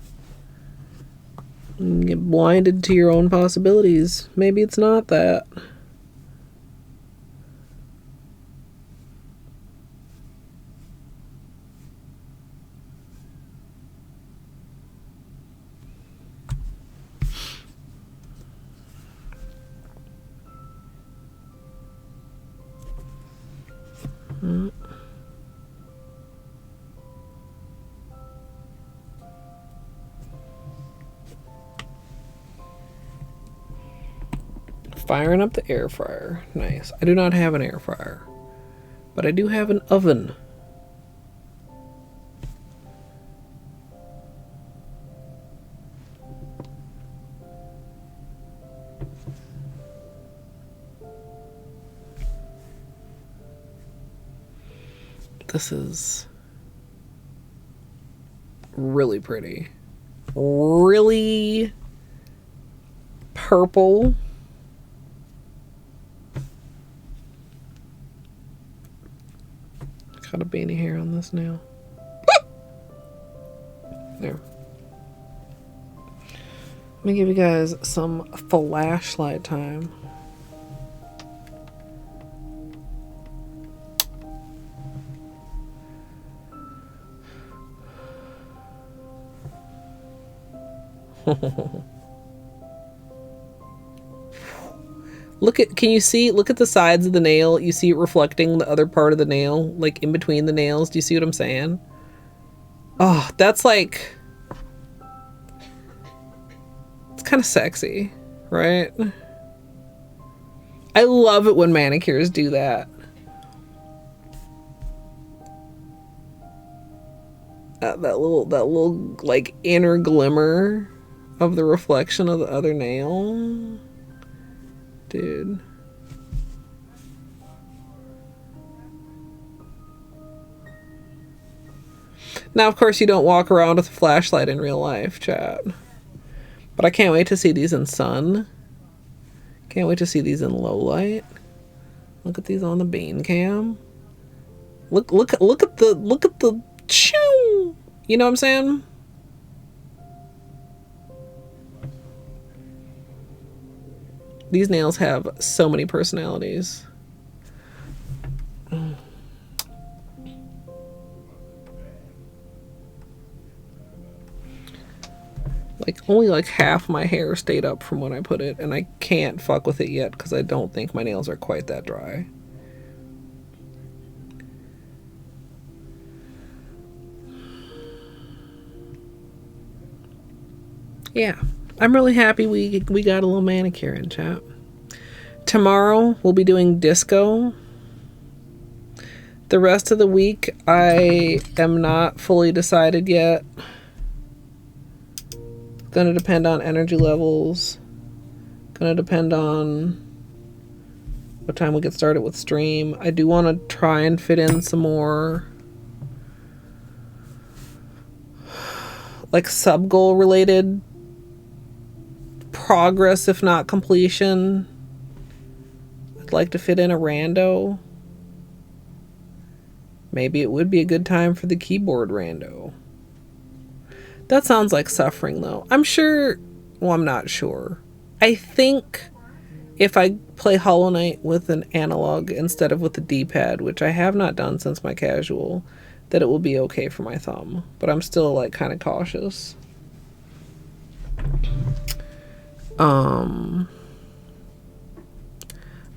You get blinded to your own possibilities. Maybe it's not that. Firing up the air fryer. Nice. I do not have an air fryer, but I do have an oven. This is really pretty. Really purple. Got a beanie hair on this nail. There. Let me give you guys some flashlight time. Can you see, look at the sides of the nail. You see it reflecting the other part of the nail, like in between the nails. Do you see what I'm saying? Oh, that's like, it's kind of sexy, right? I love it when manicures do that. That little like inner glimmer of the reflection of the other nail. Dude. Now, of course, you don't walk around with a flashlight in real life, chat. But I can't wait to see these in sun. Can't wait to see these in low light. Look at these on the bean cam. Look at the chew. You know what I'm saying? These nails have so many personalities. Like, only like half my hair stayed up from when I put it, and I can't fuck with it yet because I don't think my nails are quite that dry. Yeah, I'm really happy we got a little manicure in, chat. Tomorrow we'll be doing disco. The rest of the week I am not fully decided yet. Gonna depend on energy levels. Gonna depend on what time we get started with stream. I do want to try and fit in some more like sub-goal related progress, if not completion. I'd like to fit in a rando. Maybe it would be a good time for the keyboard rando. That sounds like suffering, though. I'm sure... Well, I'm not sure. I think if I play Hollow Knight with an analog instead of with the D-pad, which I have not done since my casual, that it will be okay for my thumb. But I'm still, like, kind of cautious.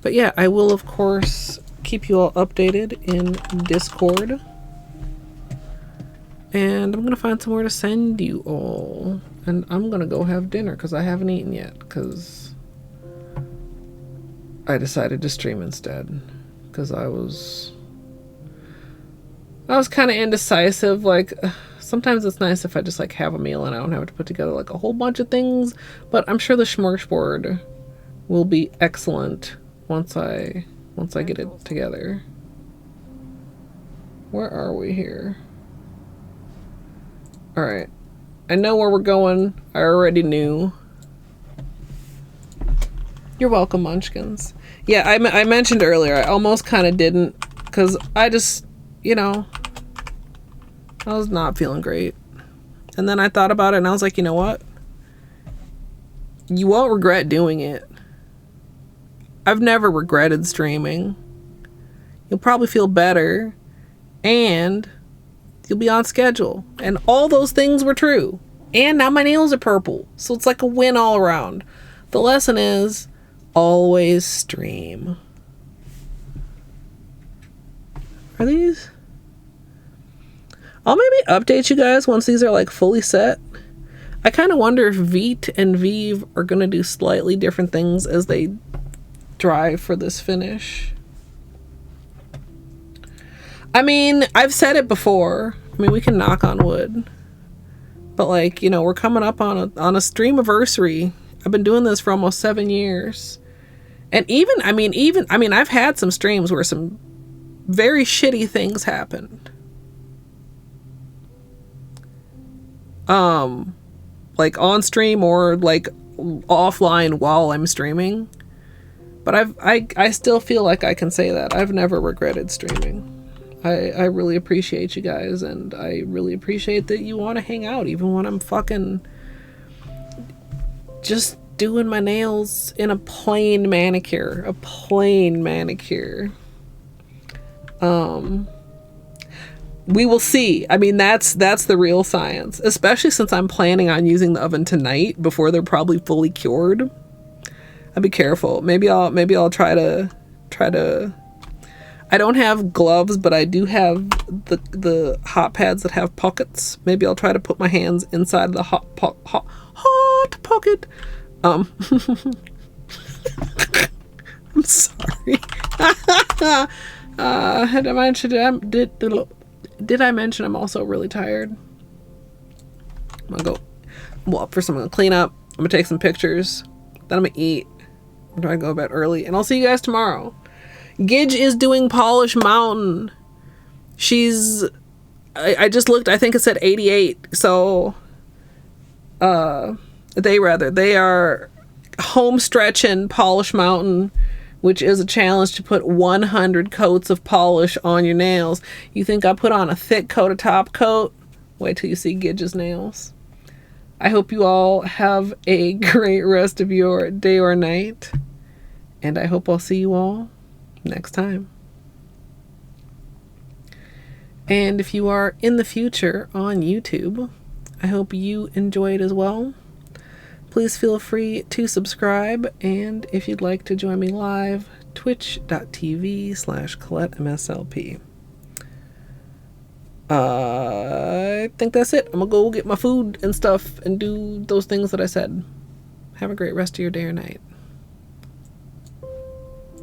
But yeah, I will, of course, keep you all updated in Discord. And I'm going to find somewhere to send you all. And I'm going to go have dinner because I haven't eaten yet. Because I decided to stream instead. Because I was kind of indecisive. Like, sometimes it's nice if I just like have a meal and I don't have to put together like a whole bunch of things. But I'm sure the smorgasbord will be excellent once I get it together. Where are we here? Alright. I know where we're going. I already knew. You're welcome, Munchkins. Yeah, I mentioned earlier, I almost kind of didn't. Because I just, you know, I was not feeling great. And then I thought about it and I was like, you know what? You won't regret doing it. I've never regretted streaming. You'll probably feel better. And you'll be on schedule. And all those things were true. And now my nails are purple. So it's like a win all around. The lesson is always stream. Are these? I'll maybe update you guys once these are like fully set. I kind of wonder if Vite and Vive are going to do slightly different things as they dry for this finish. I mean, I've said it before. I mean, we can knock on wood. But like, you know, we're coming up on a streamiversary. I've been doing this for almost 7 years. And I mean, I've had some streams where some very shitty things happened. Like on stream or like offline while I'm streaming. But I still feel like I can say that. I've never regretted streaming. I really appreciate you guys, and I really appreciate that you want to hang out even when I'm fucking just doing my nails in a plain manicure. A plain manicure. We will see. I mean, that's the real science, especially since I'm planning on using the oven tonight before they're probably fully cured. I'll be careful. Maybe I'll try to I don't have gloves, but I do have the hot pads that have pockets. Maybe I'll try to put my hands inside the hot pocket. I'm sorry. Did I mention I'm also really tired? I'm gonna go. Well, first I'm gonna clean up. I'm gonna take some pictures. Then I'm gonna eat. I'm gonna go to bed early, and I'll see you guys tomorrow. Gidge is doing Polish Mountain. She's I just looked, I think it said 88. So they are home stretching Polish Mountain, which is a challenge to put 100 coats of polish on your nails. You think I put on a thick coat of top coat? Wait till you see Gidge's nails. I hope you all have a great rest of your day or night. And I hope I'll see you all next time. And if you are in the future on YouTube, I hope you enjoy it as well. Please feel free to subscribe. And if you'd like to join me live, twitch.tv/ColetteMSLP. I think that's it. I'm gonna go get my food and stuff and do those things that I said. Have a great rest of your day or night.